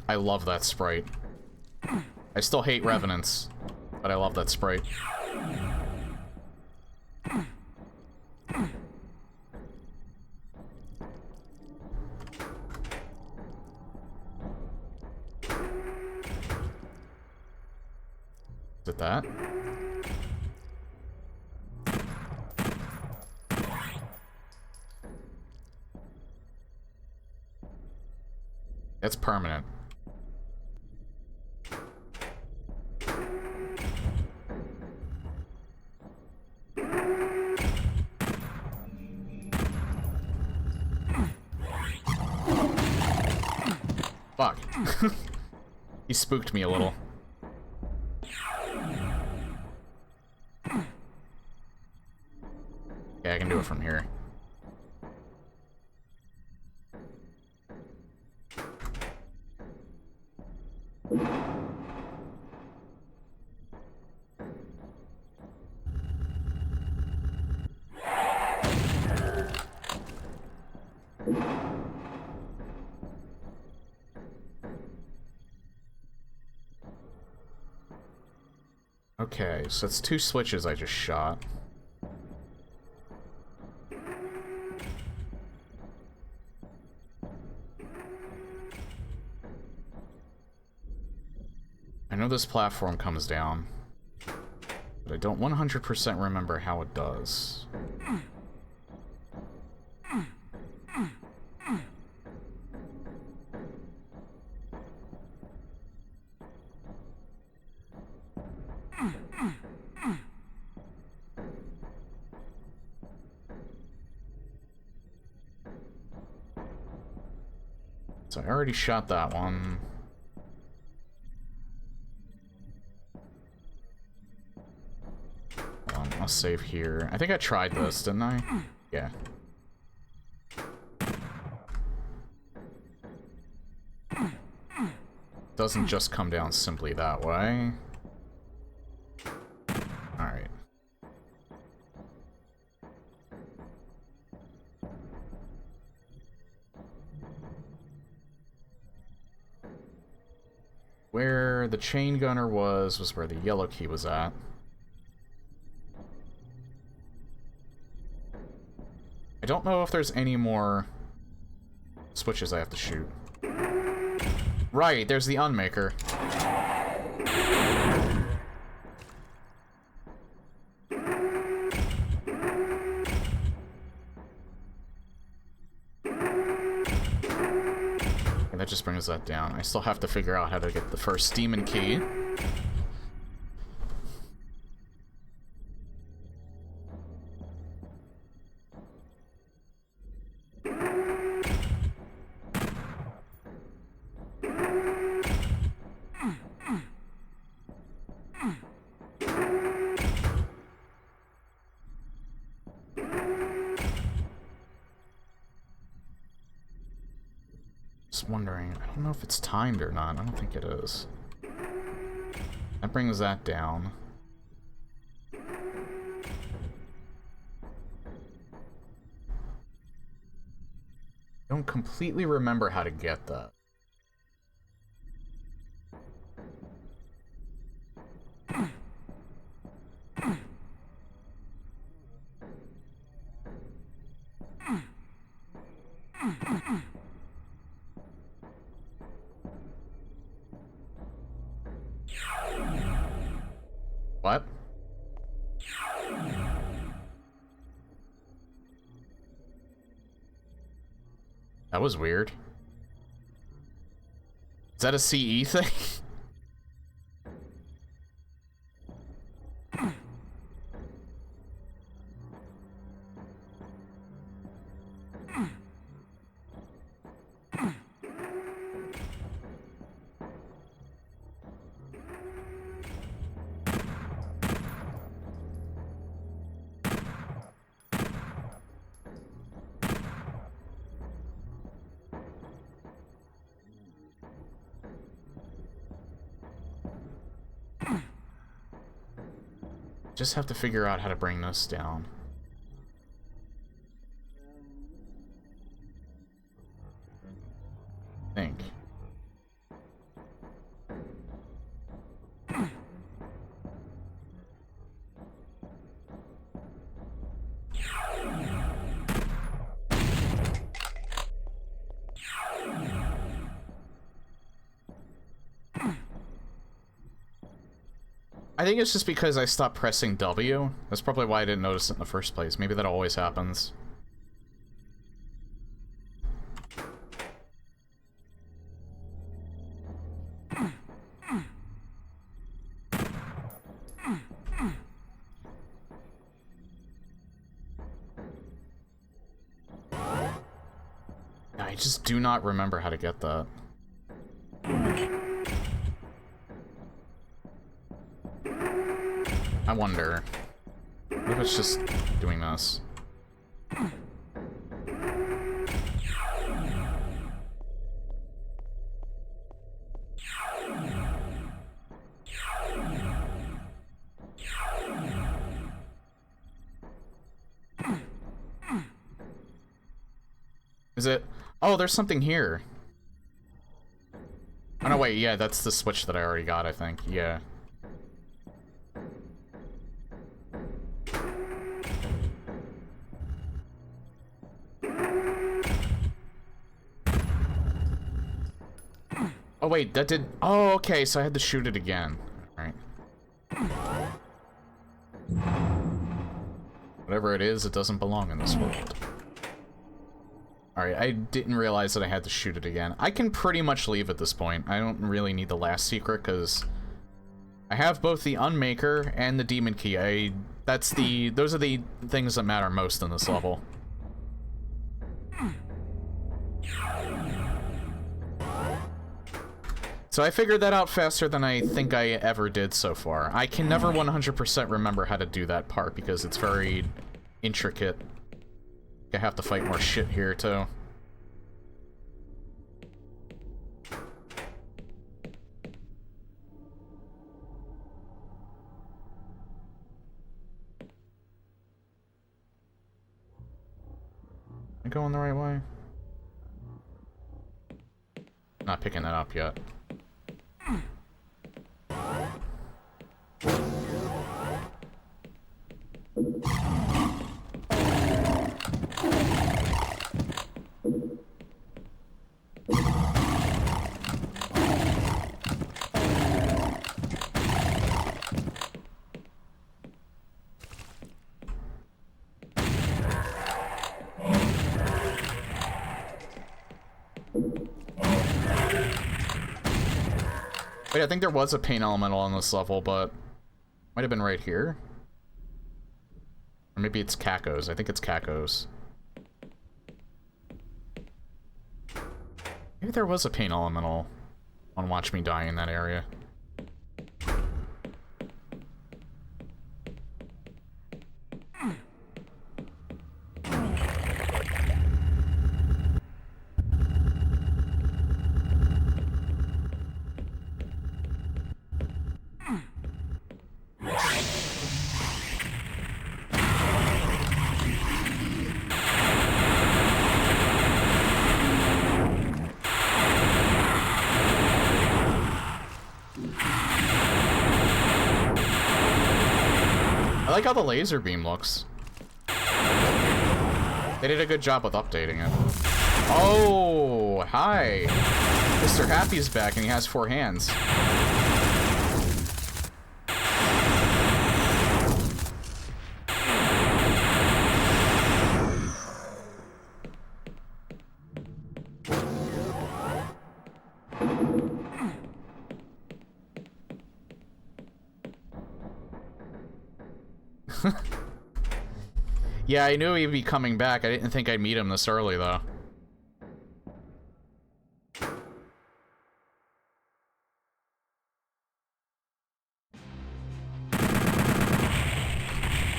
I love that sprite. I still hate Revenants. But I love that sprite. Is it that? It's permanent. Fuck. He spooked me a little. Yeah, I can do it from here. Okay, so it's 2 switches I just shot. I know this platform comes down, but I don't 100% remember how it does. So I already shot that one. Hold on, I'll save here. I think I tried this, didn't I? Yeah. Doesn't just come down simply that way. Alright. Where the chain gunner was where the yellow key was at. I don't know if there's any more switches I have to shoot. Right, there's the unmaker. And that just brings that down. I still have to figure out how to get the first demon key. Wondering, I don't know if it's timed or not. I don't think it is. That brings that down. I don't completely remember how to get that. What? That was weird. Is that a CE thing? Just have to figure out how to bring this down. I think. I think it's just because I stopped pressing W. That's probably why I didn't notice it in the first place. Maybe that always happens. I just do not remember how to get that. I wonder. What if it's just doing this? Is it? Oh, there's something here. Oh, no, wait, yeah, that's the switch that I already got, I think. Yeah. Oh, wait, that did... Oh, okay, so I had to shoot it again. Alright. Whatever it is, it doesn't belong in this world. Alright, I didn't realize that I had to shoot it again. I can pretty much leave at this point. I don't really need the last secret, because I have both the Unmaker and the Demon Key. Those are the things that matter most in this level. So I figured that out faster than I think I ever did so far. I can never 100% remember how to do that part, because it's very intricate. I have to fight more shit here, too. Am I going the right way? Not picking that up yet. Wait, I think there was a pain elemental on this level, but might have been right here. Or maybe it's Kakos. I think it's Kakos. Maybe there was a pain elemental on Watch Me Die in that area. I like how the laser beam looks. They did a good job with updating it. Oh, hi. Mr. Happy's back and he has 4 hands. Yeah, I knew he'd be coming back. I didn't think I'd meet him this early, though.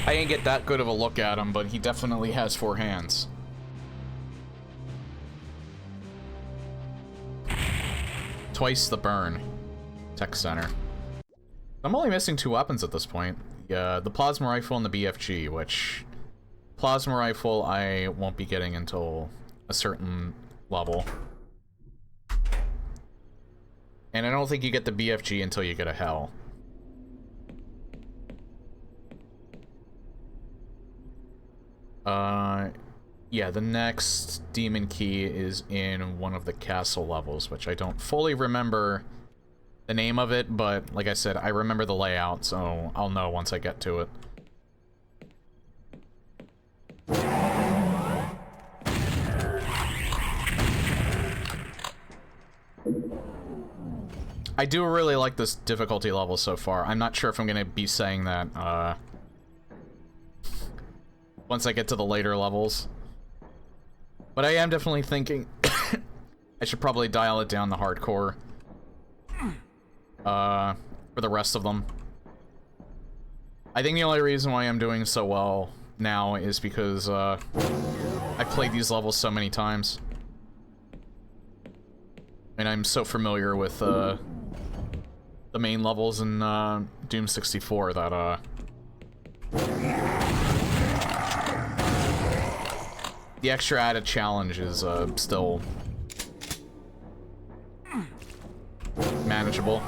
I didn't get that good of a look at him, but he definitely has 4 hands. Twice the burn. Tech Center. I'm only missing 2 weapons at this point. Yeah, the plasma rifle and the BFG, which... Plasma rifle I won't be getting until a certain level. And I don't think you get the BFG until you get a Hell. Yeah, the next Demon Key is in one of the castle levels, which I don't fully remember the name of it, but like I said, I remember the layout, so I'll know once I get to it. I do really like this difficulty level so far. I'm not sure if I'm gonna be saying that, once I get to the later levels. But I am definitely thinking I should probably dial it down the hardcore, for the rest of them. I think the only reason why I'm doing so well now is because, I've played these levels so many times. And I'm so familiar with, the main levels in, Doom 64 that, the extra added challenge is, still manageable.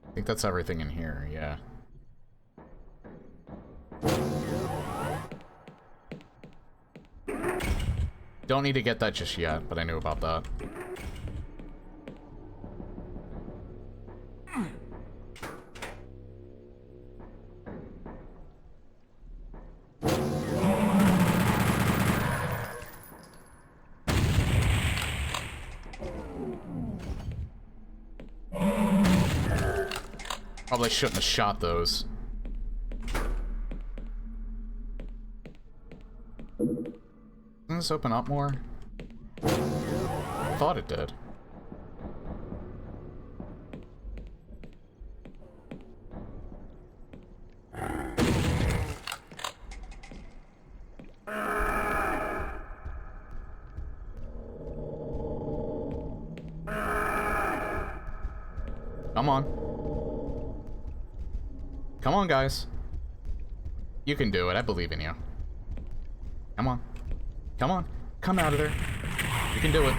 I think that's everything in here, yeah. Don't need to get that just yet, but I knew about that. Probably shouldn't have shot those. Doesn't this open up more? I thought it did. Come on. Come on, guys. You can do it. I believe in you. Come on. Come on. Come out of there. You can do it.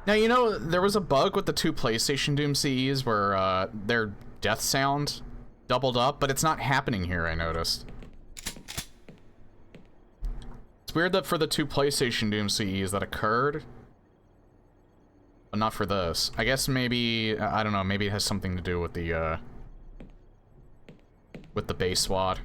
Now, you know, there was a bug with the two PlayStation Doom CEs where their death sound doubled up, but it's not happening here, I noticed. It's weird that for the two PlayStation Doom CEs that occurred, but not for this. I guess maybe, I don't know, maybe it has something to do with the base SWAT.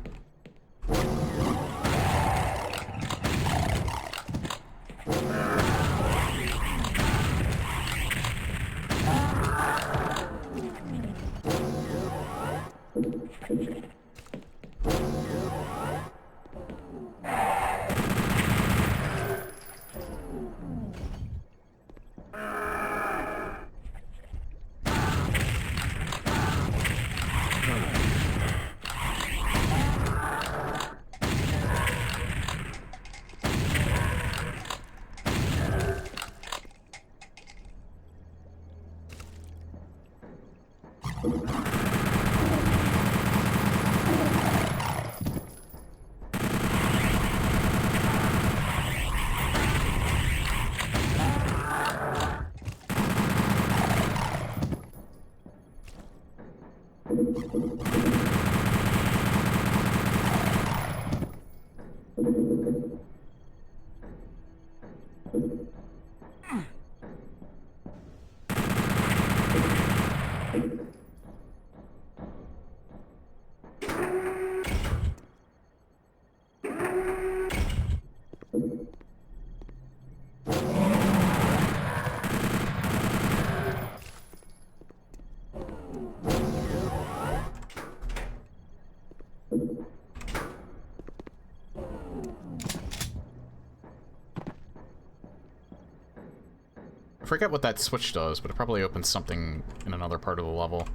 forget what that switch does, but it probably opens something in another part of the level.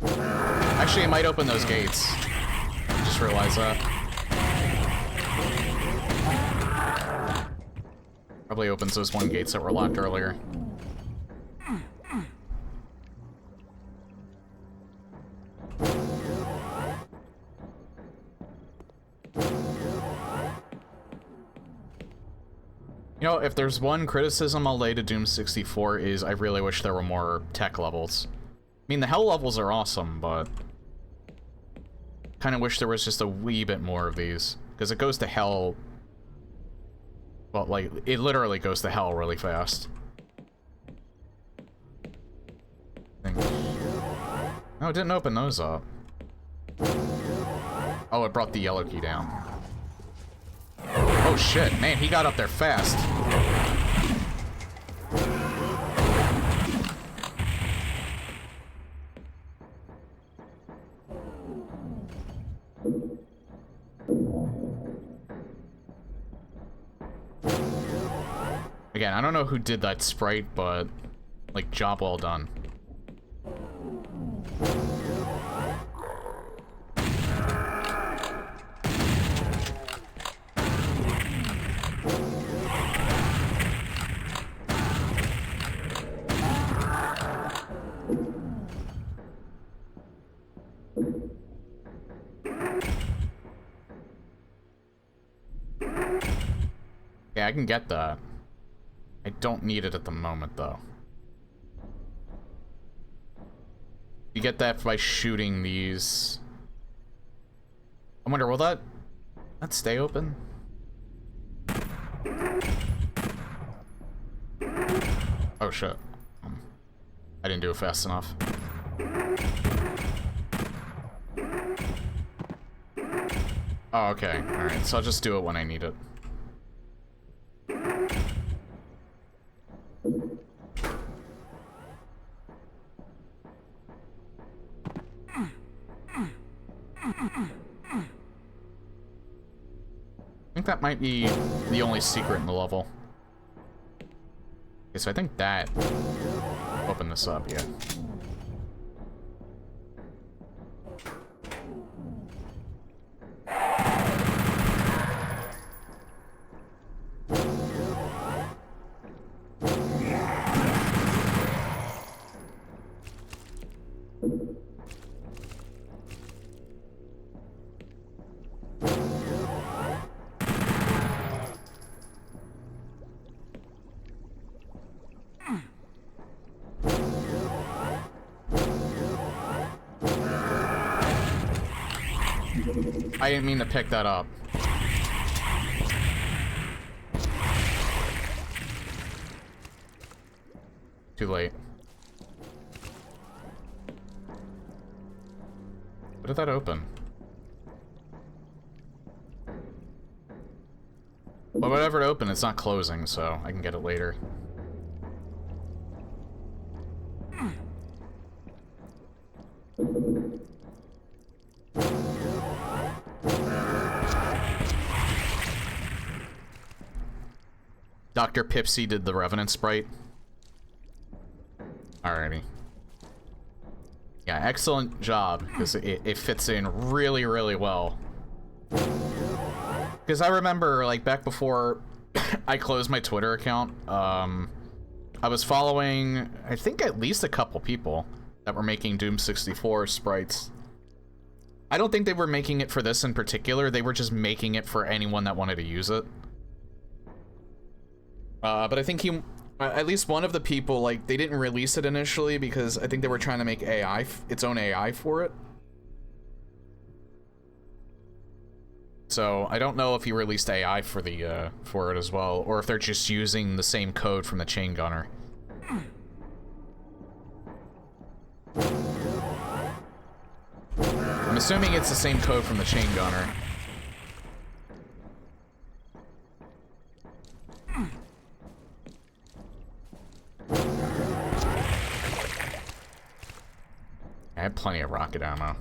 Actually, it might open those gates. I just realized that. Probably opens those one gates that were locked earlier. You know, if there's one criticism I'll lay to Doom 64 is I really wish there were more tech levels. I mean, the hell levels are awesome, but kind of wish there was just a wee bit more of these, because it goes to hell. Well, like, it literally goes to hell really fast. No, it didn't open those up. Oh, it brought the yellow key down. Oh shit, man, he got up there fast. Again, I don't know who did that sprite, but, like, job well done. Yeah, I can get that. I don't need it at the moment, though. You get that by shooting these. I wonder, will that stay open? Oh shit. I didn't do it fast enough. Oh, okay. Alright, so I'll just do it when I need it. I think that might be the only secret in the level. Okay, so I think that opened this up, yeah. I didn't mean to pick that up. Too late. What did that open? Well, whatever it opened, it's not closing, so I can get it later. Dr. Pipsy did the Revenant sprite. Alrighty. Yeah, excellent job, because it fits in really, really well. Because I remember, like, back before I closed my Twitter account, I was following, I think, at least a couple people that were making Doom 64 sprites. I don't think they were making it for this in particular, they were just making it for anyone that wanted to use it. But I think at least one of the people, like, they didn't release it initially because I think they were trying to make AI, its own AI for it. So I don't know if he released AI for the for it as well, or if they're just using the same code from the chain gunner. I'm assuming it's the same code from the chain gunner. I have plenty of rocket ammo.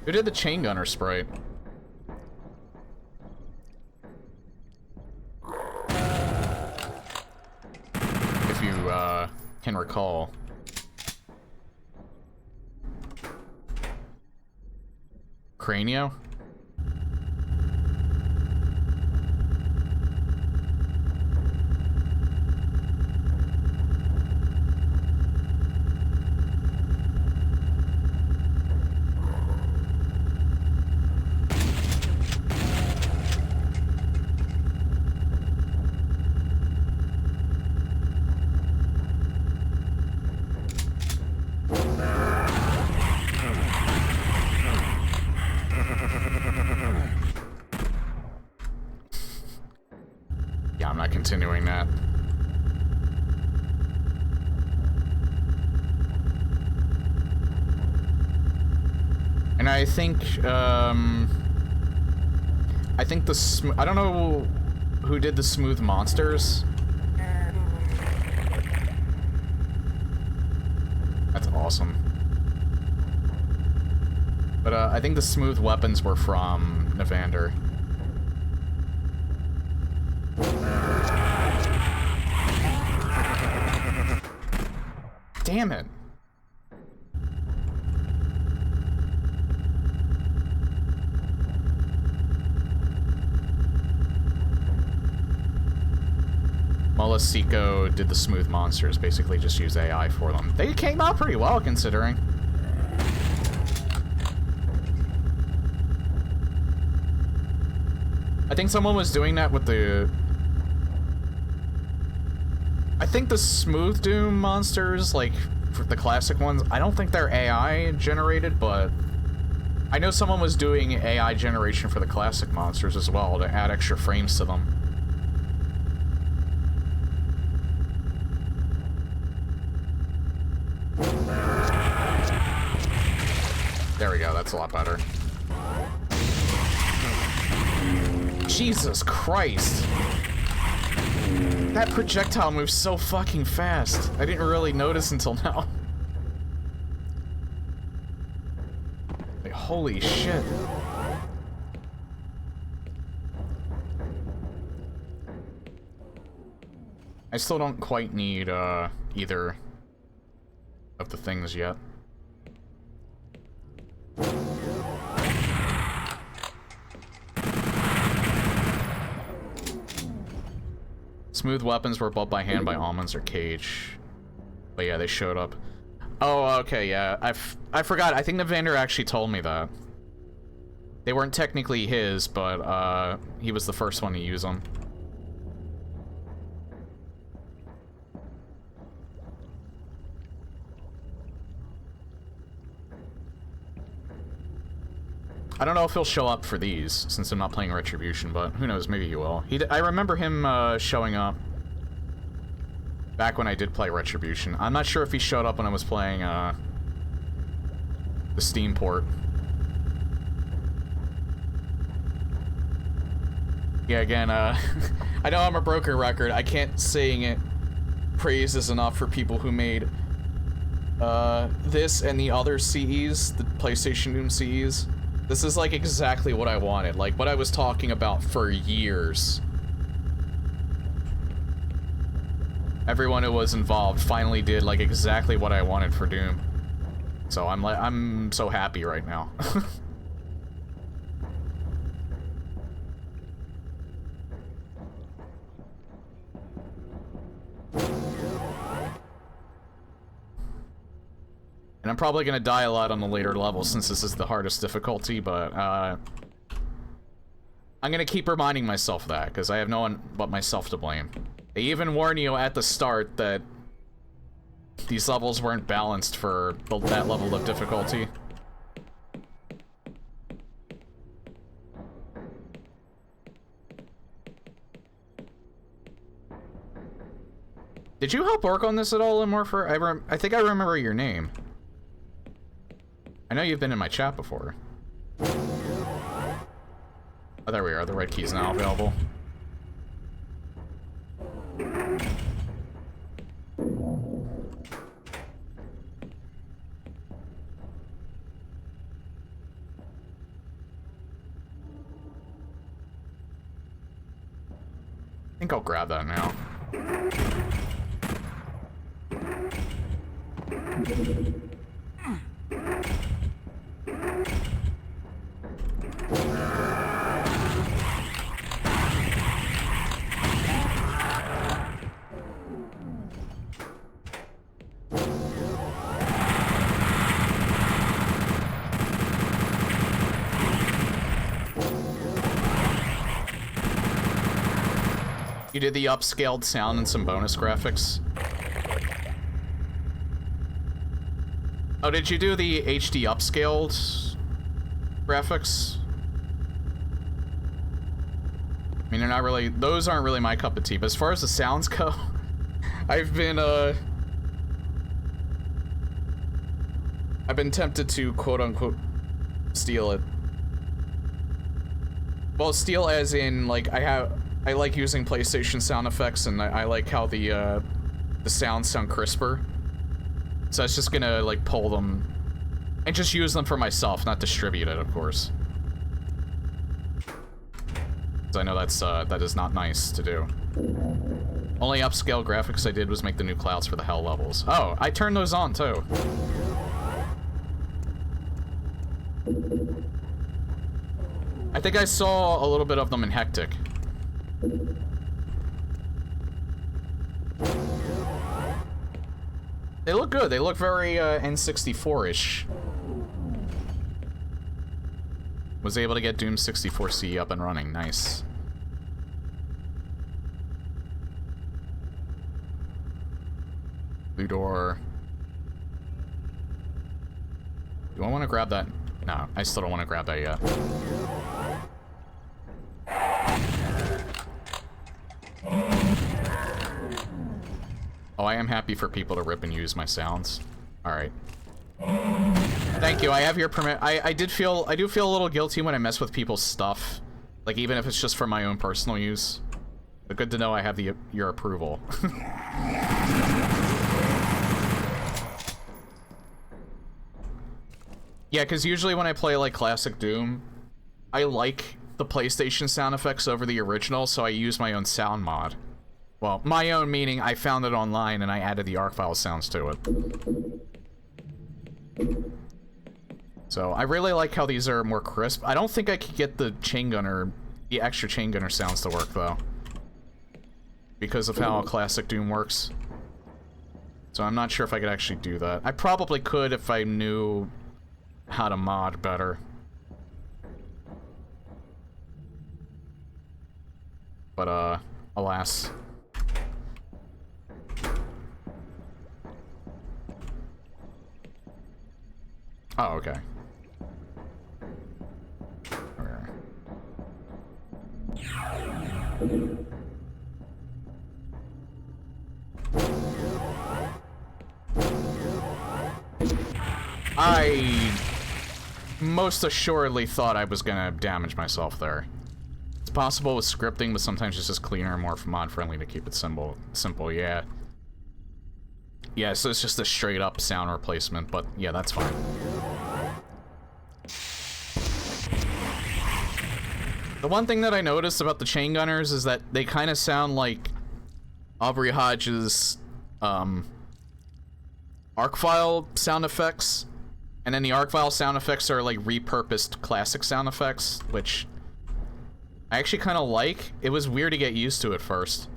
Who did the chain gunner sprite? If you, can recall. Cranio? Yeah, I'm not continuing that. And I think I don't know who did the smooth monsters. That's awesome. But I think the smooth weapons were from Navander. Damn it. Molosico did the smooth monsters, basically just use AI for them. They came out pretty well, considering. I think someone was doing that with the... I think the smooth Doom monsters, like, for the classic ones, I don't think they're AI generated, but... I know someone was doing AI generation for the classic monsters as well, to add extra frames to them. There we go, that's a lot better. Jesus Christ! That projectile moves so fucking fast. I didn't really notice until now. Like, holy shit. I still don't quite need, either of the things yet. Smooth weapons were built by hand by Almonds or Cage. But yeah, they showed up. Oh, okay, yeah. I forgot. I think Navander actually told me that. They weren't technically his, but he was the first one to use them. I don't know if he'll show up for these, since I'm not playing Retribution, but who knows, maybe he will. I remember him showing up back when I did play Retribution. I'm not sure if he showed up when I was playing the Steam port. Yeah, again, I know I'm a broken record. I can't sing it praises enough for people who made this and the other CEs, the PlayStation Doom CEs. This is, like, exactly what I wanted. Like, what I was talking about for years. Everyone who was involved finally did, like, exactly what I wanted for Doom. So I'm so happy right now. And I'm probably gonna die a lot on the later levels since this is the hardest difficulty, but I'm gonna keep reminding myself that, because I have no one but myself to blame. They even warn you at the start that these levels weren't balanced for that level of difficulty. Did you help work on this at all, Immorpher? I think I remember your name. I know you've been in my chat before. Oh, there we are. The red key's now available. think I'll grab that now. You did the upscaled sound and some bonus graphics. Oh, did you do the HD upscaled graphics? I mean, they're not really, those aren't really my cup of tea, but as far as the sounds go, I've been tempted to quote-unquote steal it. Well, steal as in, like, I like using PlayStation sound effects, and I like how the sounds sound crisper. So I was just gonna, like, pull them and just use them for myself, not distribute it, of course. So I know that is not nice to do. Only upscale graphics I did was make the new clouds for the hell levels. Oh, I turned those on, too. I think I saw a little bit of them in Hectic. They look good. They look very N64-ish. Was able to get Doom 64C up and running. Nice. Blue door. Do I want to grab that? No, I still don't want to grab that yet. Oh, I am happy for people to rip and use my sounds. Alright. Thank you, I have your permit. I do feel a little guilty when I mess with people's stuff. Like, even if it's just for my own personal use. But good to know I have your approval. Yeah, because usually when I play, like, classic Doom, I like the PlayStation sound effects over the original, so I use my own sound mod. Well, my own meaning I found it online and I added the ARC file sounds to it. So I really like how these are more crisp. I don't think I could get the chain gunner, the extra chain gunner sounds to work though, because of how classic Doom works. So I'm not sure if I could actually do that. I probably could if I knew how to mod better. But alas. Oh, okay. I most assuredly thought I was gonna damage myself there. It's possible with scripting, but sometimes it's just cleaner and more mod-friendly to keep it simple, yeah. Yeah, so it's just a straight-up sound replacement, but yeah, that's fine. The one thing that I noticed about the chain gunners is that they kind of sound like Aubrey Hodge's ARC file sound effects, and then the ARC file sound effects are like repurposed classic sound effects, which I actually kind of like. It was weird to get used to at first.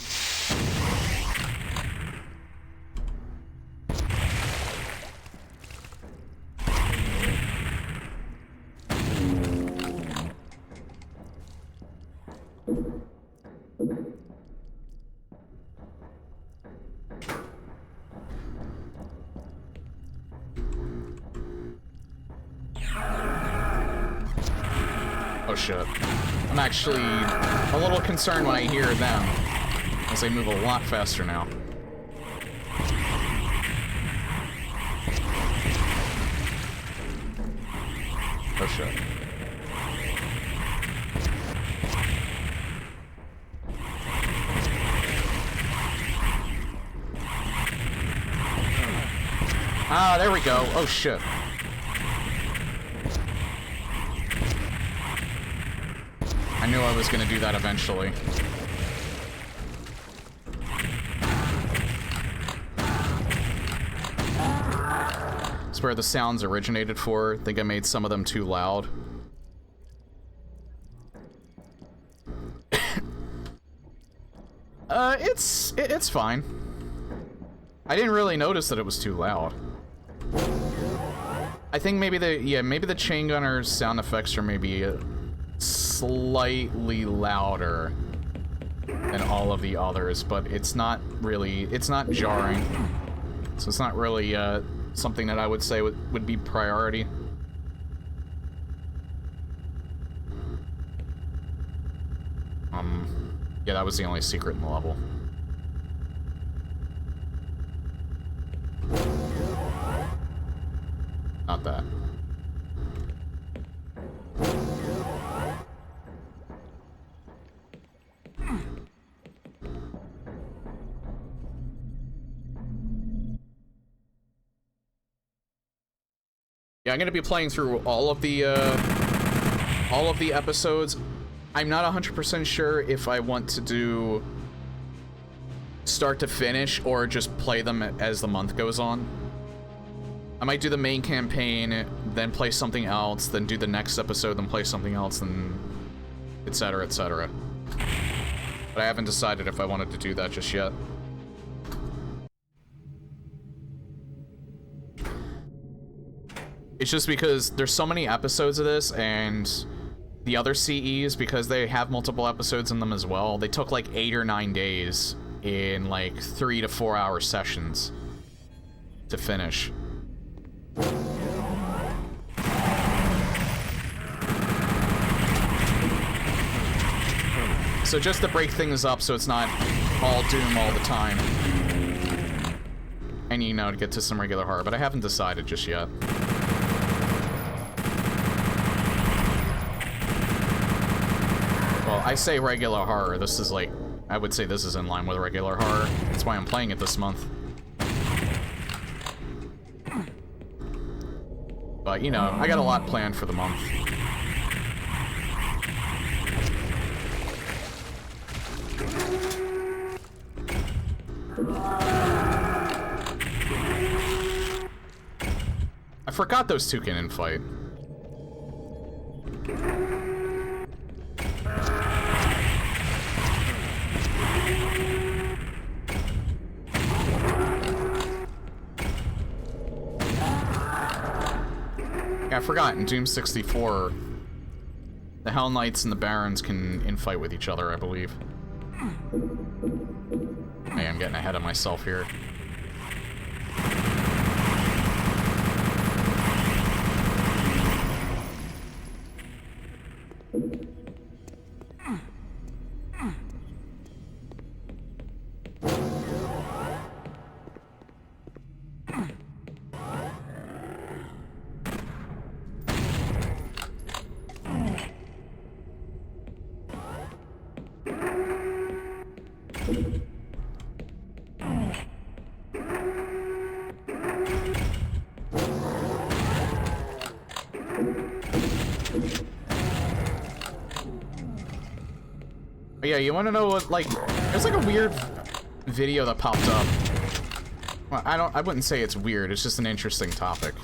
Oh shit. I'm actually a little concerned when I hear them, as they move a lot faster now. Oh shit. Ah, there we go. Oh shit. I knew I was gonna do that eventually. that's where the sounds originated for. I think I made some of them too loud. It's fine. I didn't really notice that it was too loud. I think maybe the chain gunner sound effects are maybe slightly louder than all of the others, but it's not jarring. So it's not really something that I would say would be priority. Yeah, that was the only secret in the level. Not that. Yeah, I'm gonna be playing through all of the episodes. I'm not 100% sure if I want to do start to finish or just play them as the month goes on. I might do the main campaign, then play something else, then do the next episode, then play something else, and etc., etc. But I haven't decided if I wanted to do that just yet. It's just because there's so many episodes of this, and the other CEs, because they have multiple episodes in them as well, they took like 8 or 9 days in like 3 to 4 hour sessions to finish. So just to break things up so it's not all Doom all the time. And, you know, to get to some regular horror, but I haven't decided just yet. Well, I say regular horror. This is like, I would say this is in line with regular horror. That's why I'm playing it this month. But, you know, I got a lot planned for the month. I forgot those two can infight. Yeah, I forgot, in Doom 64, the Hell Knights and the Barons can infight with each other, I believe. Hey, I'm getting ahead of myself here. Yeah, you want to know what, like, there's like a weird video that popped up. Well, I wouldn't say it's weird, it's just an interesting topic.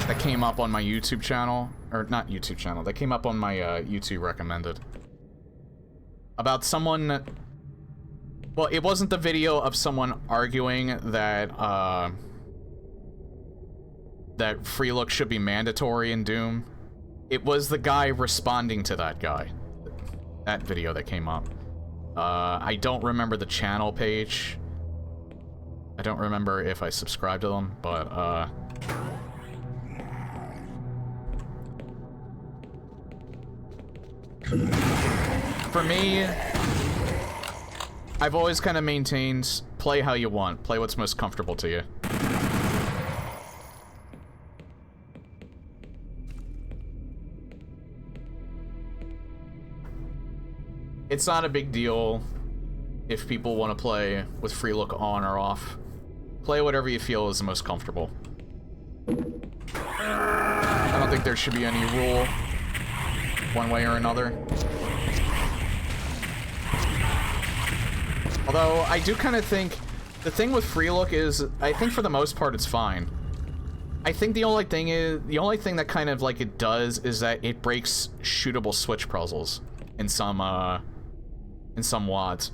That came up on my YouTube channel, or not YouTube channel, that came up on my YouTube recommended. About someone, well, it wasn't the video of someone arguing that, that free look should be mandatory in Doom. It was the guy responding to that guy. That video that came up. I don't remember the channel page. I don't remember if I subscribed to them, but, for me, I've always kind of maintained, play how you want. Play what's most comfortable to you. It's not a big deal if people want to play with free look on or off. Play whatever you feel is the most comfortable. I don't think there should be any rule, one way or another. Although, I do kind of think The thing with free look is, I think for the most part it's fine. I think the only thing that kind of like it does is that it breaks shootable switch puzzles in some WADs.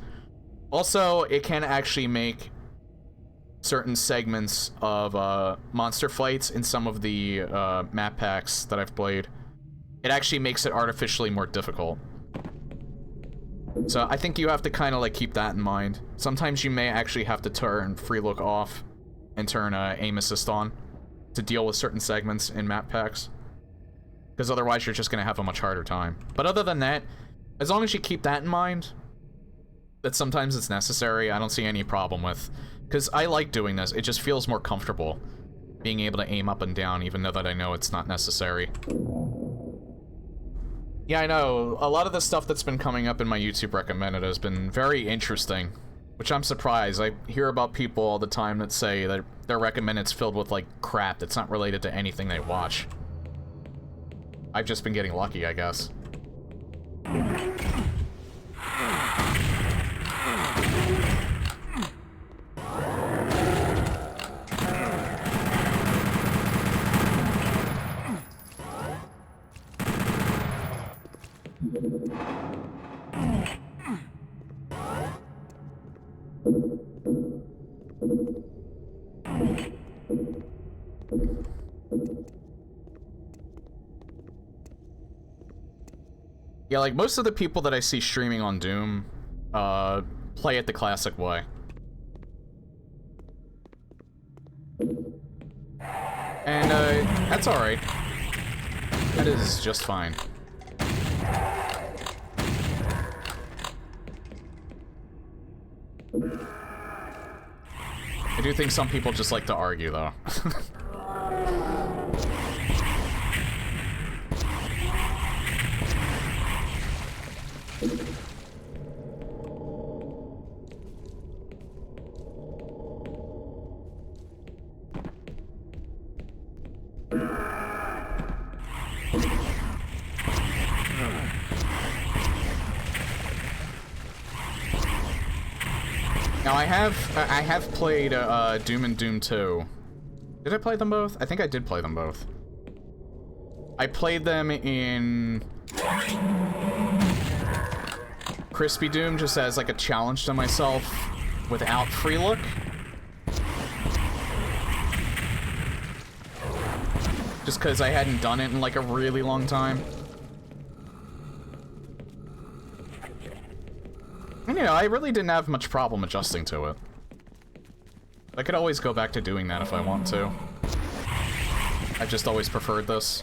Also, it can actually make certain segments of monster fights in some of the map packs that I've played. It actually makes it artificially more difficult. So I think you have to kind of like keep that in mind. Sometimes you may actually have to turn free look off and turn aim assist on to deal with certain segments in map packs. Because otherwise you're just going to have a much harder time. But other than that, as long as you keep that in mind, that sometimes it's necessary, I don't see any problem with. Because I like doing this, it just feels more comfortable being able to aim up and down, even though that I know it's not necessary. Yeah, I know. A lot of the stuff that's been coming up in my YouTube recommended has been very interesting, which I'm surprised. I hear about people all the time that say that their recommended's filled with, like, crap that's not related to anything they watch. I've just been getting lucky, I guess. Yeah, like, most of the people that I see streaming on Doom, play it the classic way. And, that's alright. That is just fine. I do think some people just like to argue, though. Now I have played Doom and Doom 2. Did I play them both? I think I did play them both. I played them in Crispy Doom just as like a challenge to myself without free look. Just because I hadn't done it in like a really long time. And, you know, I really didn't have much problem adjusting to it. I could always go back to doing that if I want to. I've just always preferred this.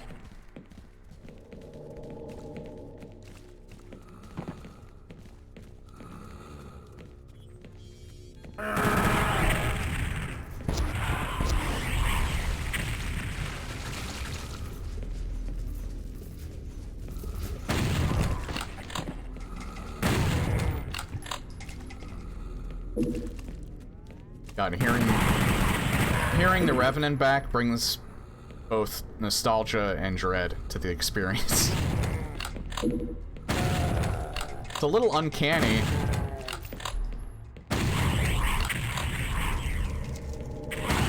God, hearing the Revenant back brings both nostalgia and dread to the experience. It's a little uncanny.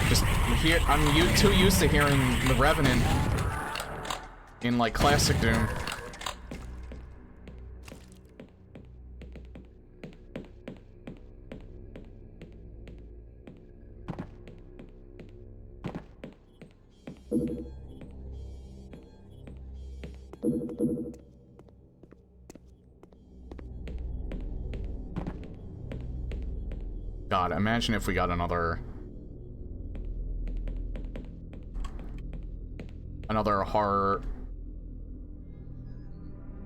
Just here, I'm too used to hearing the Revenant in like classic Doom. God, imagine if we got another horror.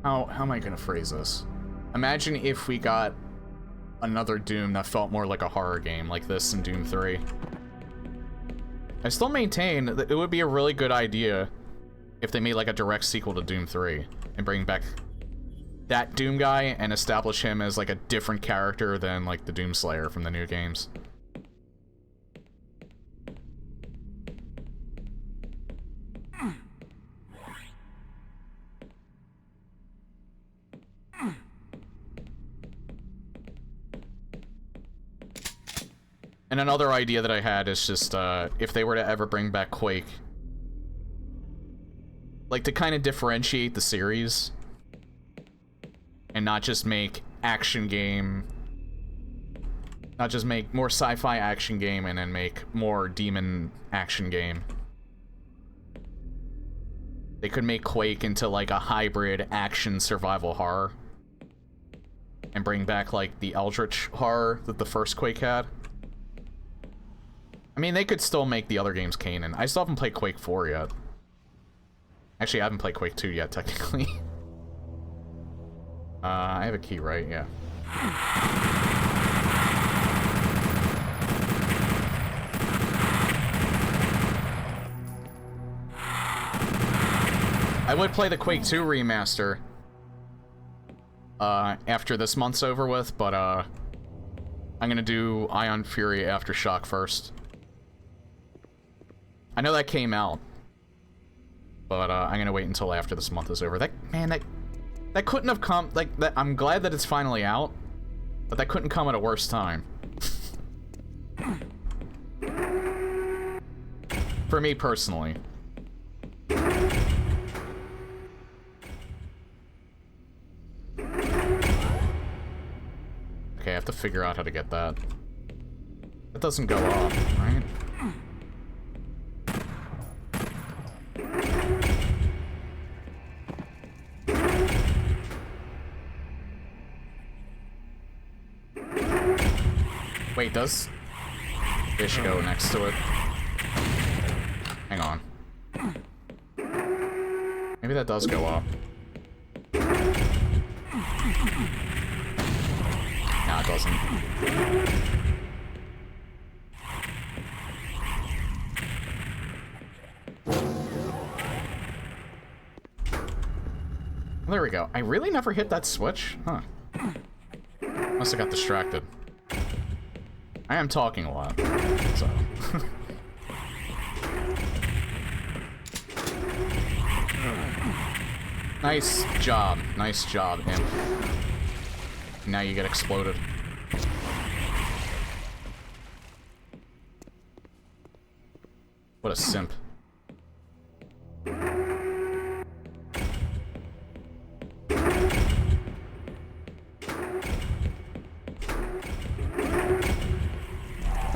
How am I gonna phrase this? Imagine if we got another Doom that felt more like a horror game, like this in Doom 3. I still maintain that it would be a really good idea if they made like a direct sequel to Doom 3 and bring back that Doom guy and establish him as like a different character than like the Doomslayer from the new games. And another idea that I had is just, if they were to ever bring back Quake, like, to kind of differentiate the series, and not just make action game, not just make more sci-fi action game and then make more demon action game. They could make Quake into, like, a hybrid action survival horror. And bring back, like, the Eldritch horror that the first Quake had. I mean, they could still make the other games canon. I still haven't played Quake 4 yet. Actually, I haven't played Quake 2 yet, technically. I have a key, right? Yeah. I would play the Quake 2 remaster after this month's over with, but I'm gonna do Ion Fury Aftershock first. I know that came out, but I'm gonna wait until after this month is over. That couldn't have come, like, that. I'm glad that it's finally out, but that couldn't come at a worse time. For me personally. Okay, I have to figure out how to get that. That doesn't go off, right? Wait, does fish go next to it? Hang on. Maybe that does go off. No, it doesn't. There we go. I really never hit that switch? Huh. Must have got distracted. I am talking a lot, so... Nice job, Imp. Now you get exploded. What a simp.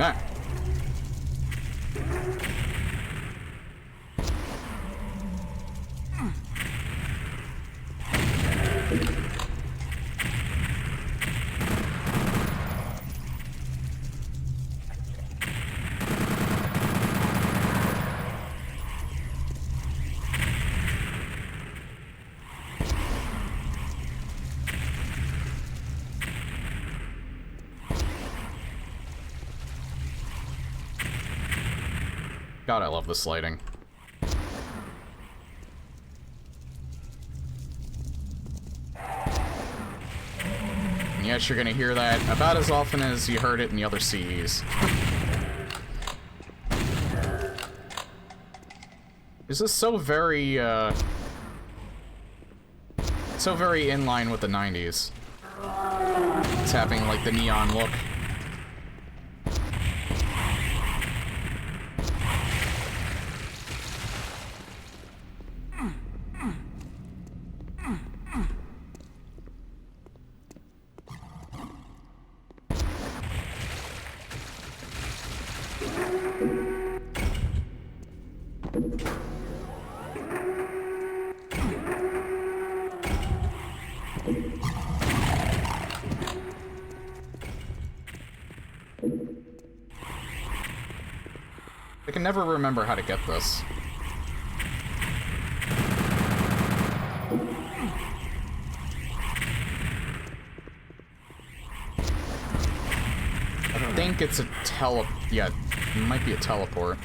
Ah. God, I love this lighting. And yes, you're gonna hear that about as often as you heard it in the other CEs. This is so very in line with the 90s. It's having, like, the neon look. I can never remember how to get this. I think it's a yeah, it might be a teleport.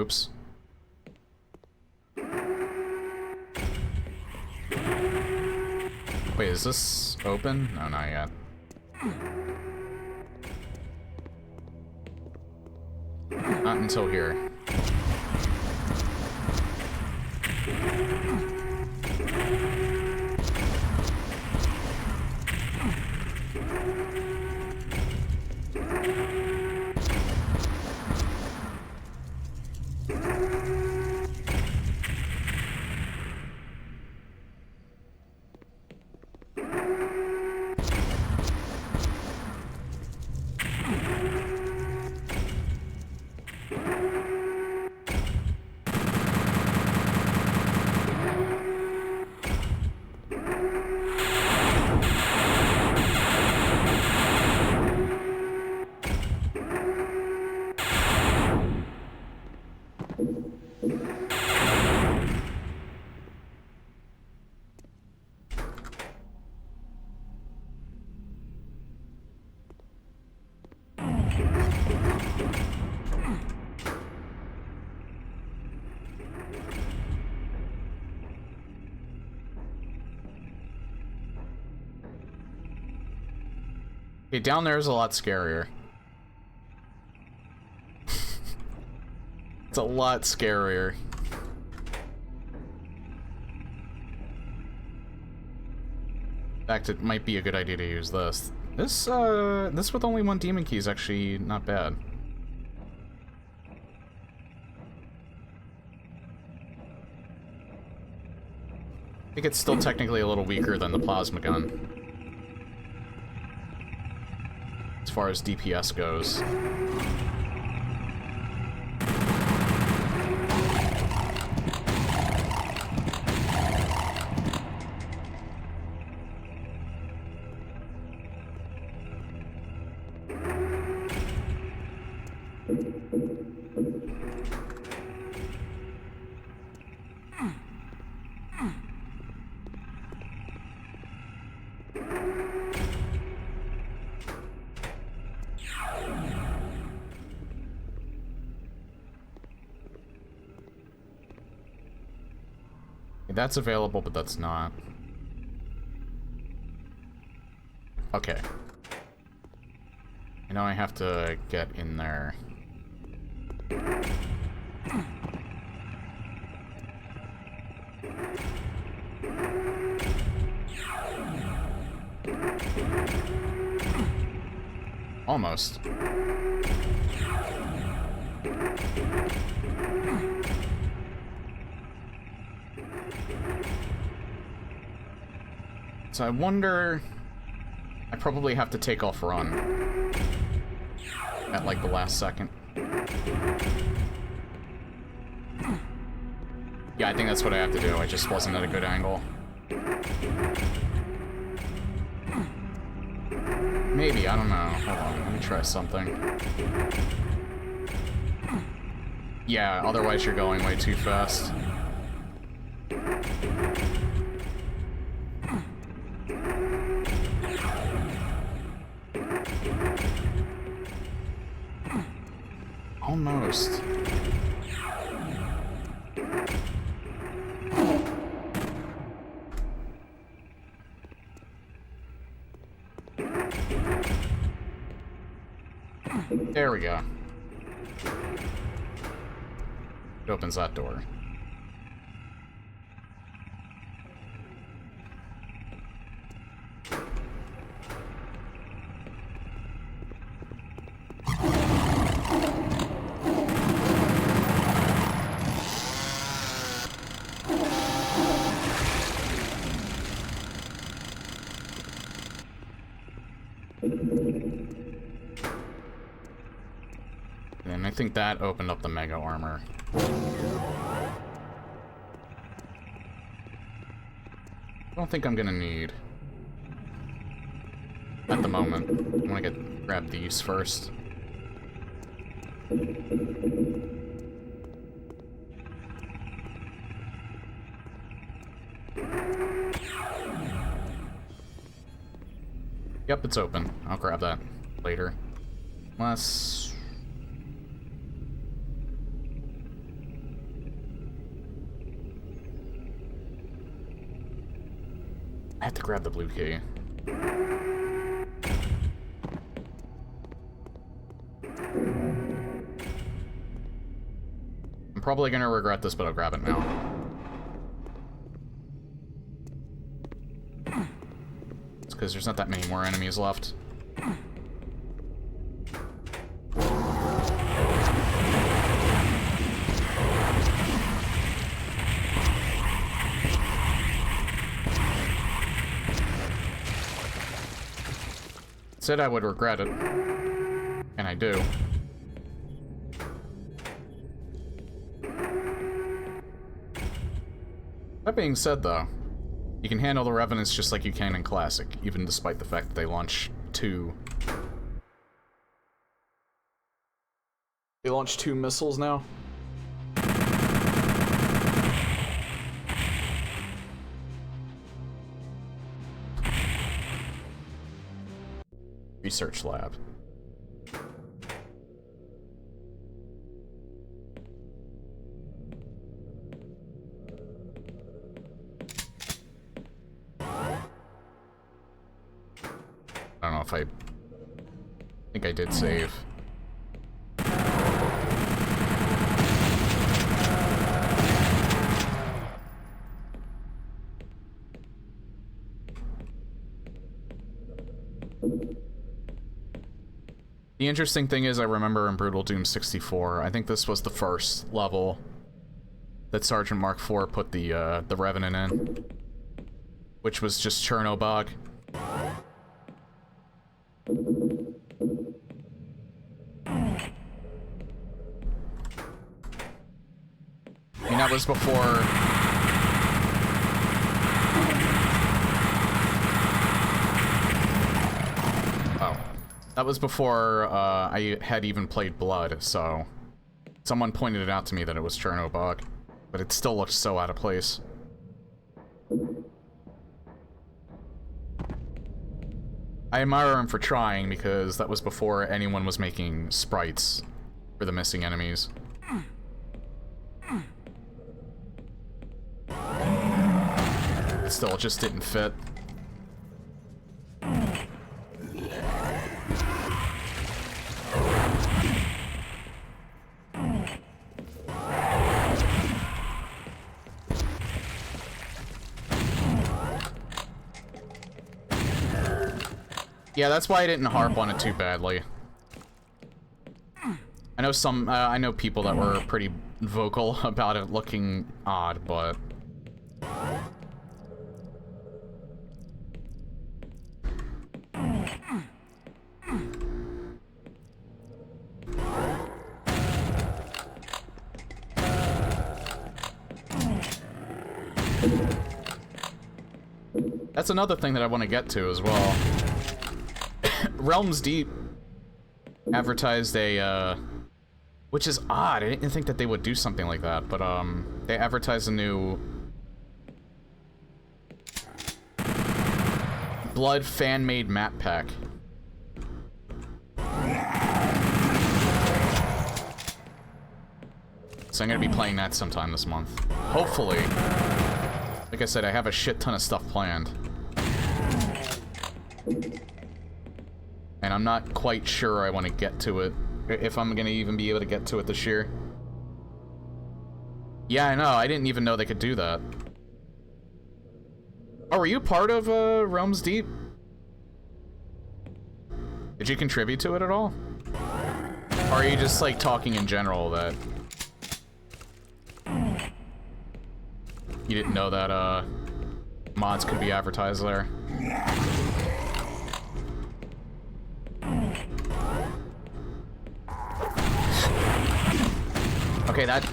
Oops. Wait, is this open? No, not yet. Not until here. Okay, down there is a lot scarier. It's a lot scarier. In fact, it might be a good idea to use this. This with only one demon key is actually not bad. I think it's still technically a little weaker than the plasma gun, as far as DPS goes. That's available, but that's not. Okay. You know, I have to get in there. Almost. So I wonder... I probably have to take off run at, like, the last second. Yeah, I think that's what I have to do. I just wasn't at a good angle. Maybe, I don't know. Hold on, let me try something. Yeah, otherwise you're going way too fast. Almost. There we go. It opens that door. And I think that opened up the mega armor. I don't think I'm gonna need at the moment. I want to grab these first. Yep, it's open. I'll grab that later. Unless... I have to grab the blue key. I'm probably gonna regret this, but I'll grab it now. It's because there's not that many more enemies left. Said I would regret it, and I do. That being said, though, you can handle the Revenants just like you can in Classic, even despite the fact that they launch two. They launch 2 missiles now. Research lab. I don't know if I think I did save. The interesting thing is, I remember in Brutal Doom 64, I think this was the first level that Sergeant Mark IV put the Revenant in, which was just Chernobog. I mean, that was before... That was before I had even played Blood, so someone pointed it out to me that it was Chernobog, but it still looked so out of place. I admire him for trying, because that was before anyone was making sprites for the missing enemies. Still, it just didn't fit. Yeah, that's why I didn't harp on it too badly. I know people that were pretty vocal about it looking odd, but... That's another thing that I want to get to as well. Realms Deep advertised a, which is odd. I didn't think that they would do something like that, but, they advertised a new Blood fan-made map pack. So I'm gonna be playing that sometime this month. Hopefully. Like I said, I have a shit ton of stuff planned. And I'm not quite sure I want to get to it, if I'm gonna even be able to get to it this year. Yeah, I know, I didn't even know they could do that. Oh, were you part of, Realms Deep? Did you contribute to it at all? Or are you just, like, talking in general that... You didn't know that, mods could be advertised there? Okay, that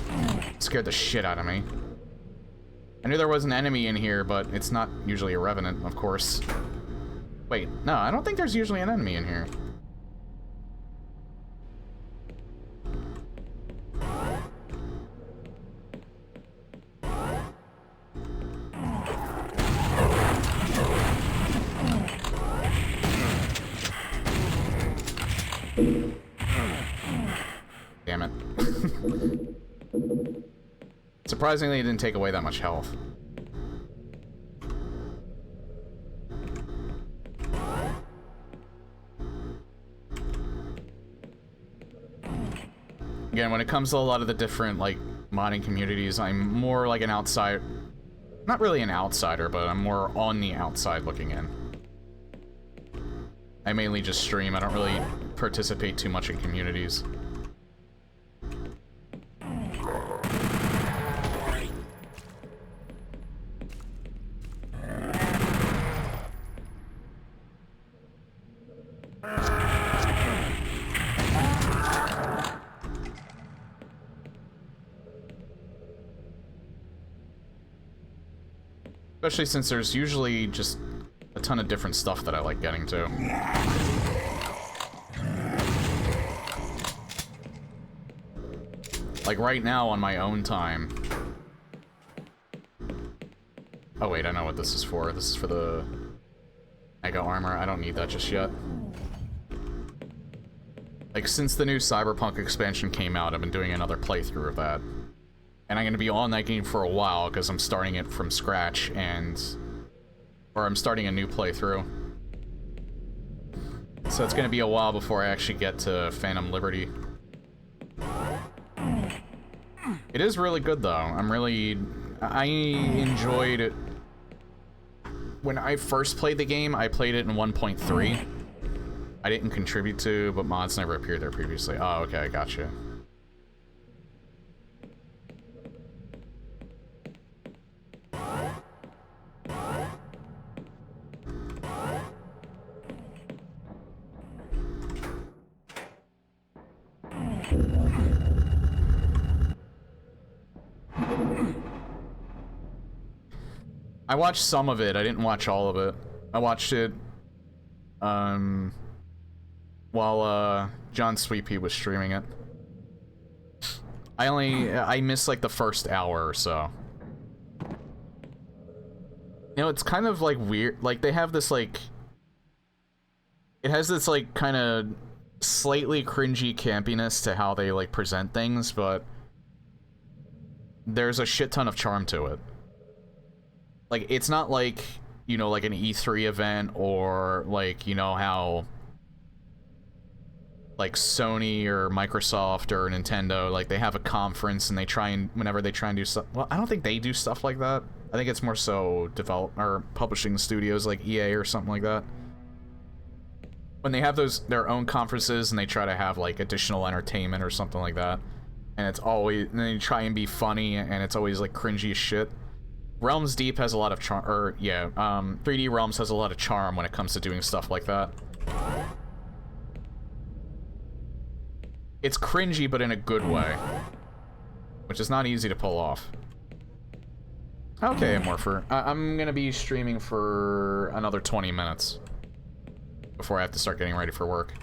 scared the shit out of me. I knew there was an enemy in here, but it's not usually a Revenant, of course. Wait, no, I don't think there's usually an enemy in here. Damn it. Surprisingly, it didn't take away that much health. Again, when it comes to a lot of the different, like, modding communities, I'm more like an outside... Not really an outsider, but I'm more on the outside looking in. I mainly just stream. I don't really participate too much in communities. Especially since there's usually just a ton of different stuff that I like getting to. Like right now on my own time. Oh wait, I know what this is for. This is for the Mega Armor. I don't need that just yet. Like since the new Cyberpunk expansion came out, I've been doing another playthrough of that. And I'm going to be on that game for a while, because I'm starting it from scratch, or I'm starting a new playthrough. So it's going to be a while before I actually get to Phantom Liberty. It is really good, though. I enjoyed it. When I first played the game, I played it in 1.3. I didn't contribute to, but mods never appeared there previously. Oh, okay, I gotcha. I watched some of it. I didn't watch all of it. I watched it, while, John Sweet was streaming it. I missed, like, the first hour or so. You know, it's kind of, like, weird. Like, they have this, like... It has this, like, kind of slightly cringy campiness to how they, like, present things, but... There's a shit ton of charm to it. Like, it's not like, you know, like an E3 event, or, like, you know, how... like Sony or Microsoft or Nintendo, like they have a conference and they try and whenever they try and do stuff. Well, I don't think they do stuff like that. I think it's more so publishing studios like EA or something like that. When they have their own conferences and they try to have like additional entertainment or something like that, and it's always and they try and be funny and it's always like cringy as shit. Realms Deep has a lot of charm, 3D Realms has a lot of charm when it comes to doing stuff like that. It's cringy, but in a good way. Which is not easy to pull off. Okay, Morpher. I'm gonna be streaming for another 20 minutes. Before I have to start getting ready for work.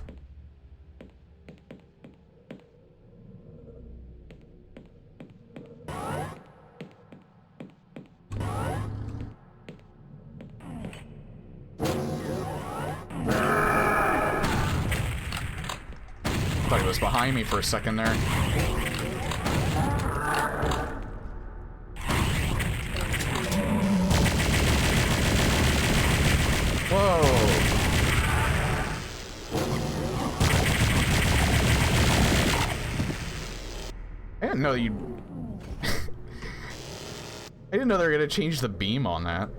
Thought he was behind me for a second there. Whoa! I didn't know you. I didn't know they were gonna change the beam on that.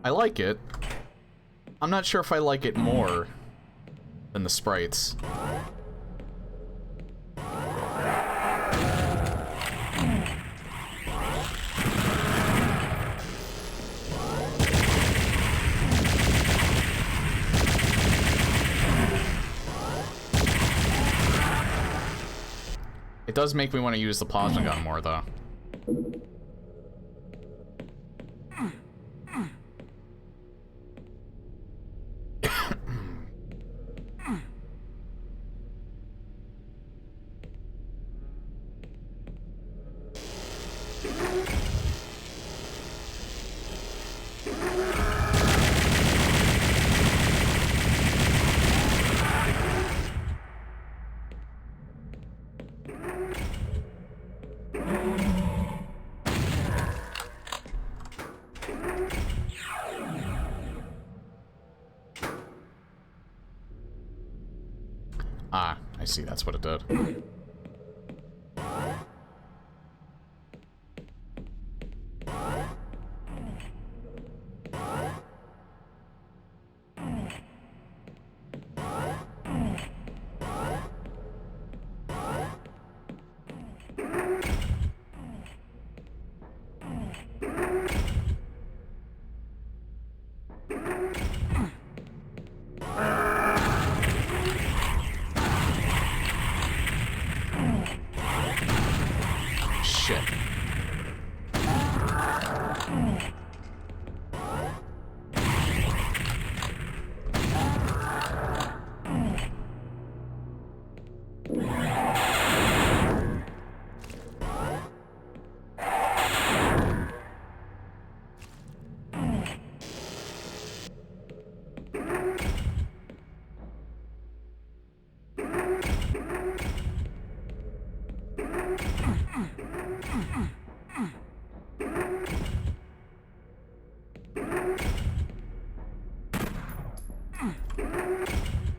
I like it. I'm not sure if I like it more than the sprites. It does make me want to use the plasma gun more, though. I see, that's what it did. Shit.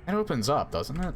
It opens up, doesn't it?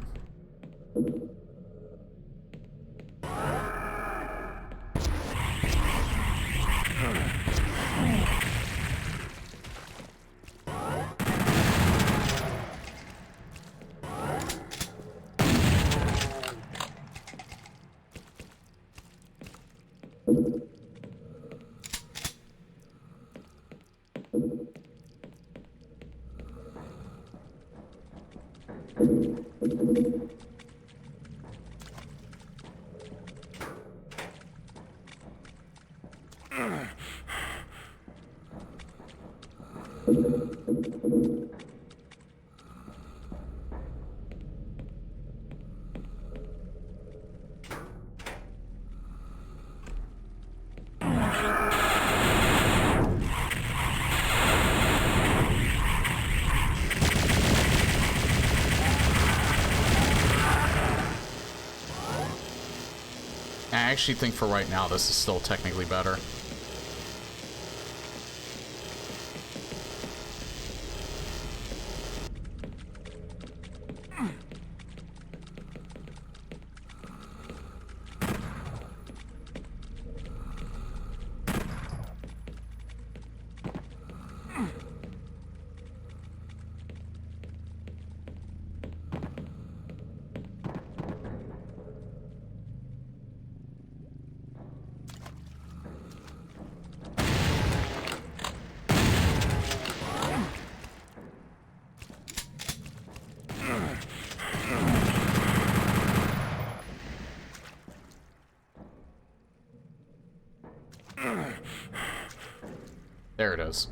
I actually think for right now this is still technically better. There it is.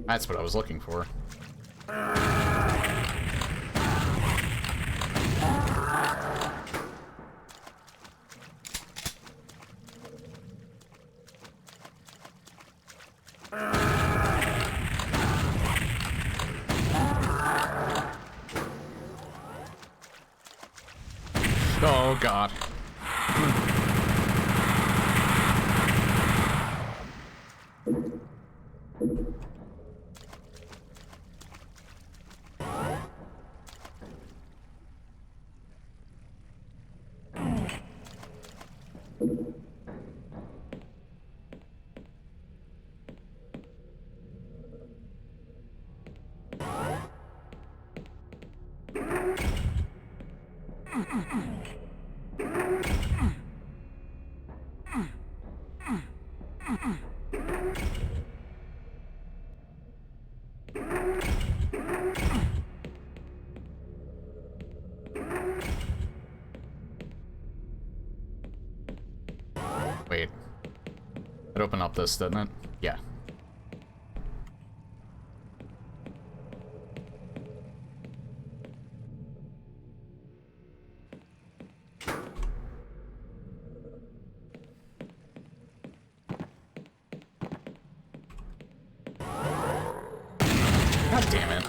That's what I was looking for. Oh, God. Wait. It opened up this, didn't it? Yeah. God damn it.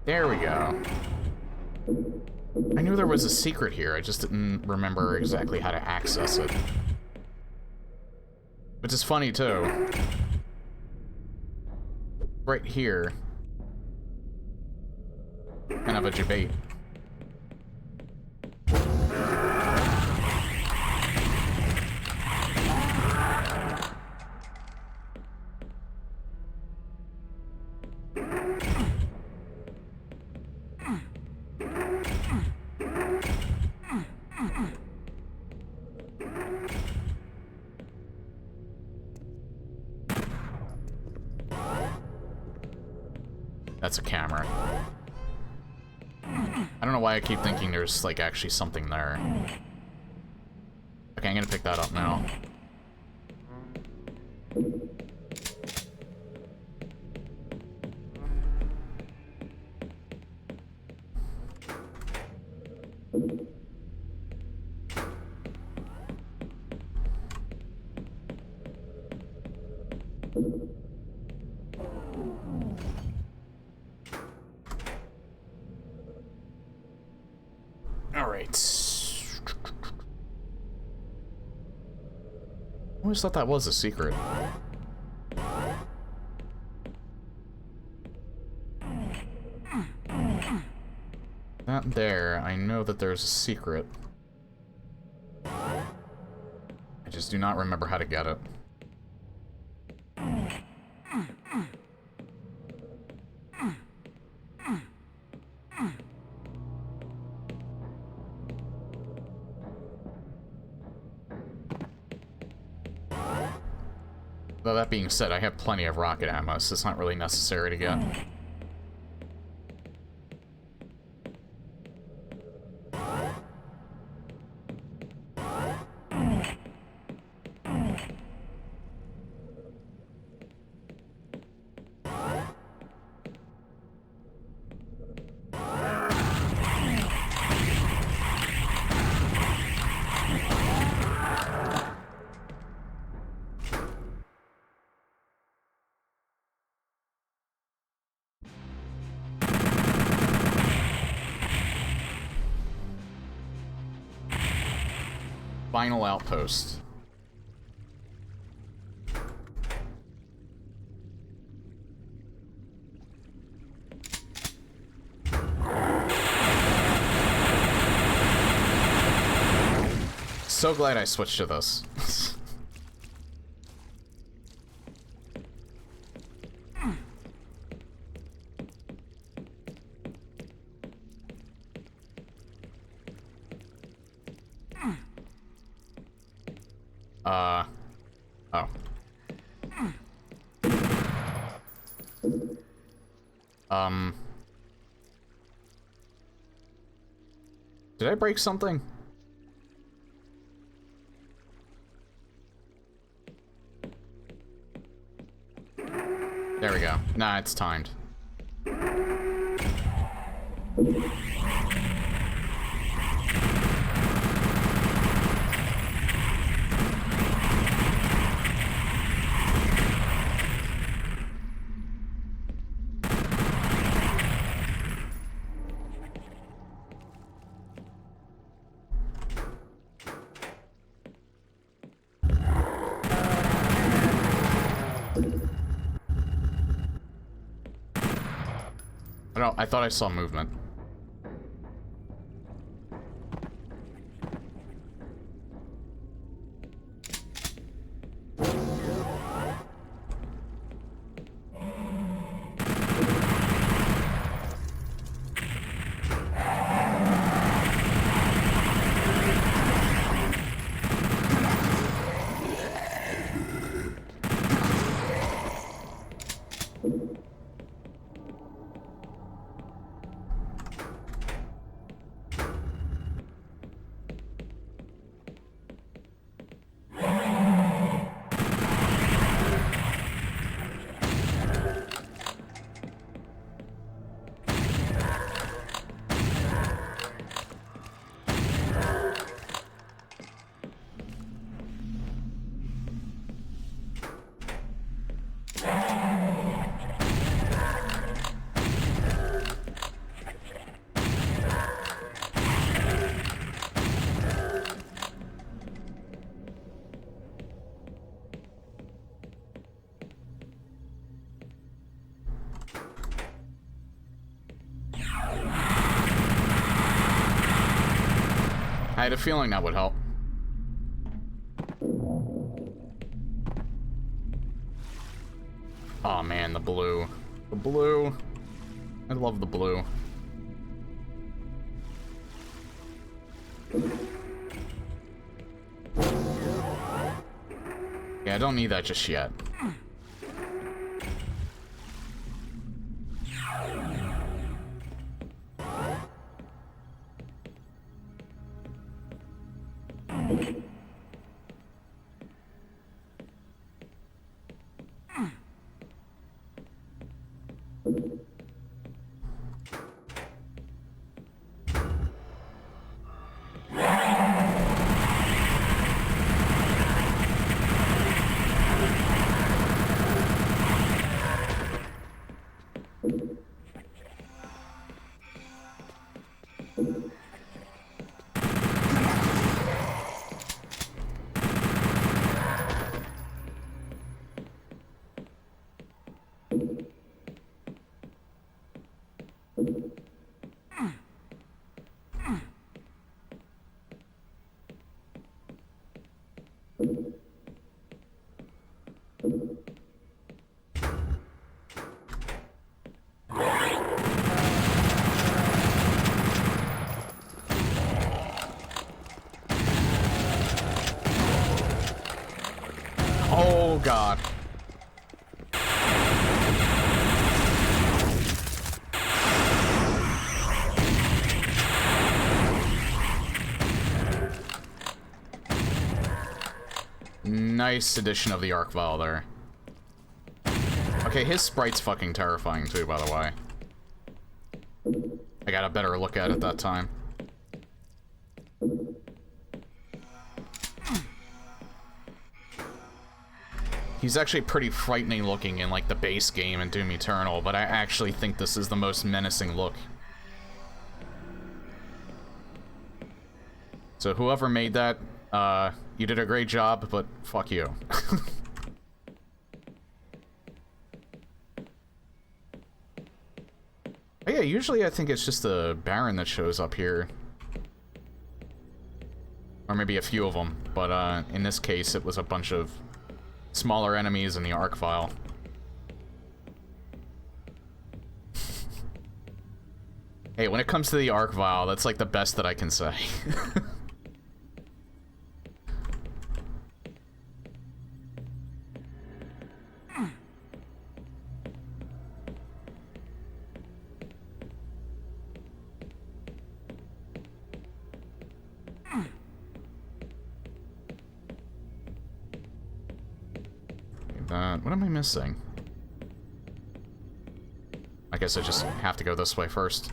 There we go. I knew there was a secret here, I just didn't remember exactly how to access it. Which is funny, too. Right here. Kind of a debate. That's a camera. I don't know why I keep thinking there's, like, actually something there. Okay, I'm gonna pick that up now. I always thought that was a secret. That there, I know that there's a secret. I just do not remember how to get it. Though that being said, I have plenty of rocket ammo, so it's not really necessary to get. Final outpost. So glad I switched to this. Oh. Did I break something? There we go. Nah, it's timed. I thought I saw movement. had a feeling that would help. Oh man, the blue. The blue. I love the blue. Yeah, I don't need that just yet. Oh god. Nice addition of the arc vial there. Okay, his sprite's fucking terrifying too, by the way. I got a better look at it that time. He's actually pretty frightening looking in like the base game in Doom Eternal, but I actually think this is the most menacing look. So whoever made that, you did a great job, but fuck you. Oh yeah, usually I think it's just the Baron that shows up here. Or maybe a few of them, but in this case it was a bunch of smaller enemies in the arc vial. Hey, when it comes to the arc vial, that's like the best that I can say. What am I missing? I guess I just have to go this way first.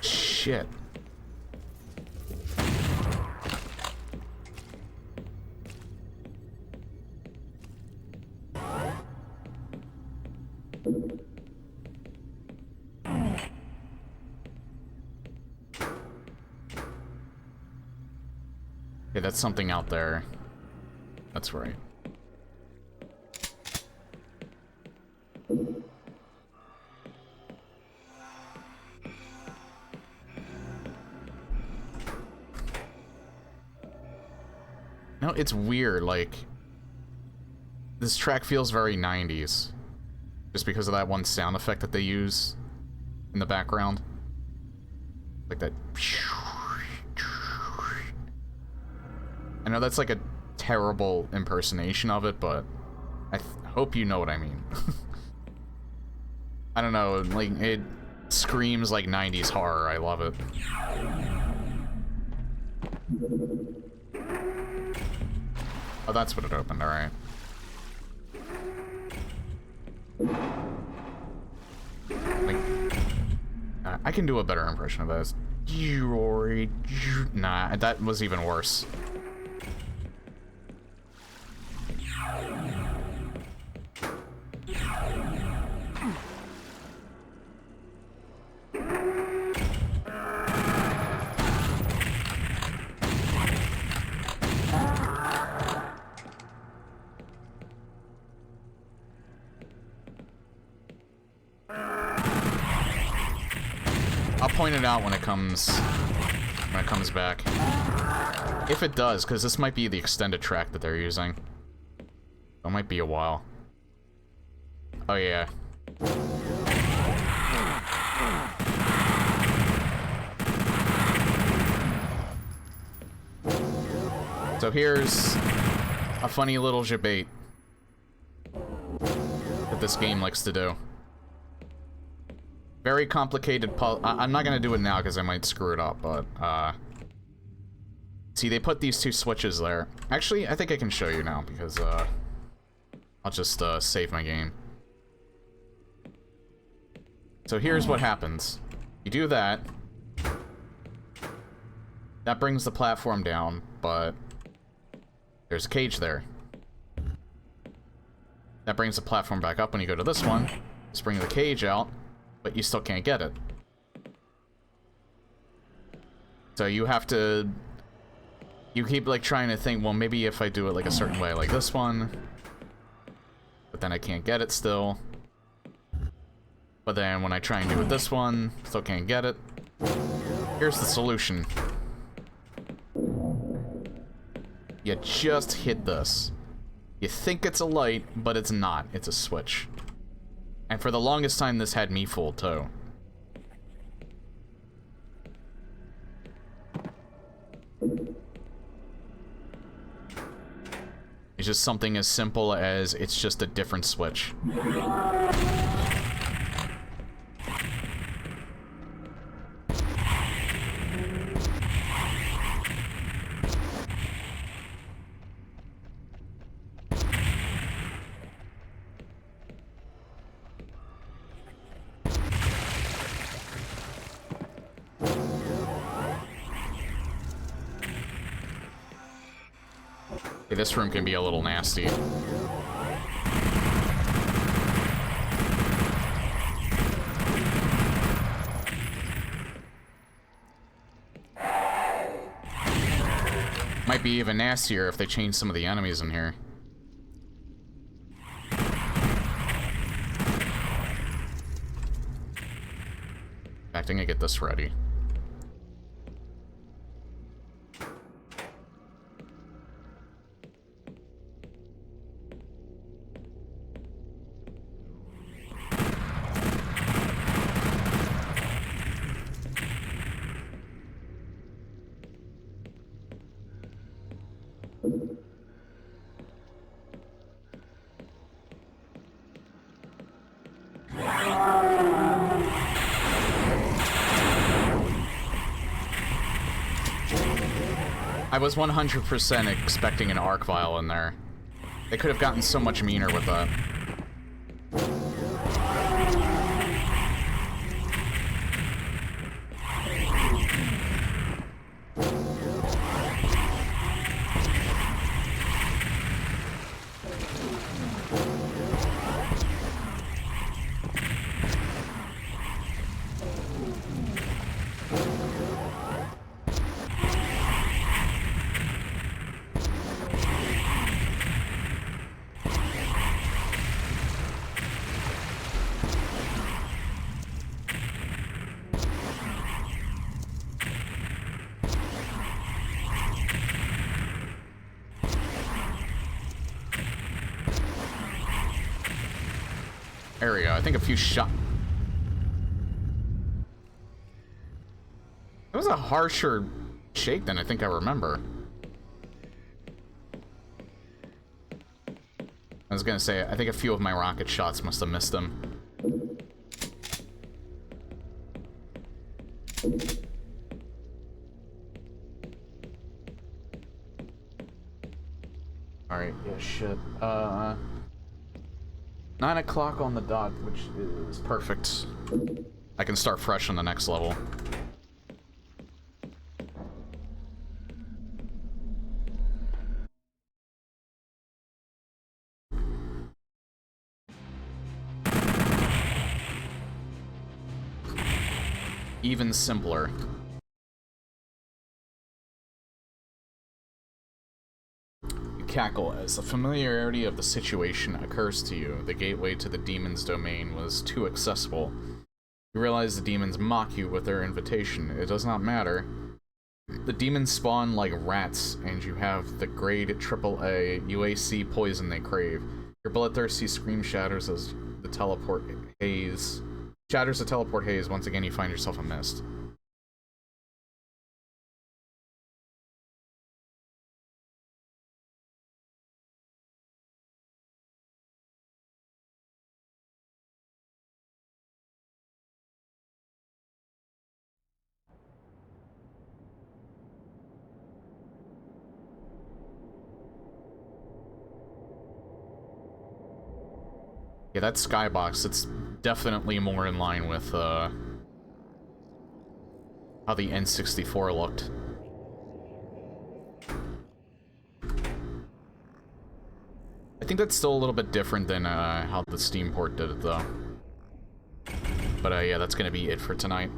Shit. Okay, that's something out there. That's right. No, it's weird, like, this track feels very 90s, just because of that one sound effect that they use in the background. Like that. I know that's like a terrible impersonation of it, but I hope you know what I mean. I don't know, like, it screams like 90s horror. I love it. Oh, that's what it opened, alright. Like, I can do a better impression of this. Nah, that was even worse. point it out when it comes back. If it does, because this might be the extended track that they're using. It might be a while. Oh yeah. So here's a funny little debate that this game likes to do. Very complicated I'm not gonna do it now because I might screw it up, but, see, they put these two switches there. Actually, I think I can show you now because, I'll just, save my game. So here's what happens. You do that. That brings the platform down, but there's a cage there. That brings the platform back up when you go to this one. Just bring the cage out, but you still can't get it. So you have to... You keep, like, trying to think, well, maybe if I do it, like, a certain way, like this one. But then I can't get it still. But then when I try and do it this one, still can't get it. Here's the solution. You just hit this. You think it's a light, but it's not. It's a switch. And for the longest time, this had me fooled, too. It's just something as simple as it's just a different switch. Okay, this room can be a little nasty. Might be even nastier if they change some of the enemies in here. I'm gonna get this ready. I was 100% expecting an arc vial in there. They could have gotten so much meaner with that. There we go. I think a few shot. It was a harsher shake than I think I remember. I was gonna say, I think a few of my rocket shots must have missed them. Alright, yeah, shit. 9 o'clock on the dot, which is perfect. I can start fresh on the next level. Even simpler. Cackle. As the familiarity of the situation occurs to you, the gateway to the demon's domain was too accessible. You realize the demons mock you with their invitation. It does not matter. The demons spawn like rats, and you have the grade AAA UAC poison they crave. Your bloodthirsty scream shatters as the teleport haze. Shatters the teleport haze. Once again, you find yourself a mist. Yeah, that skybox, it's definitely more in line with, how the N64 looked. I think that's still a little bit different than, how the Steam port did it, though. But, yeah, that's gonna be it for tonight.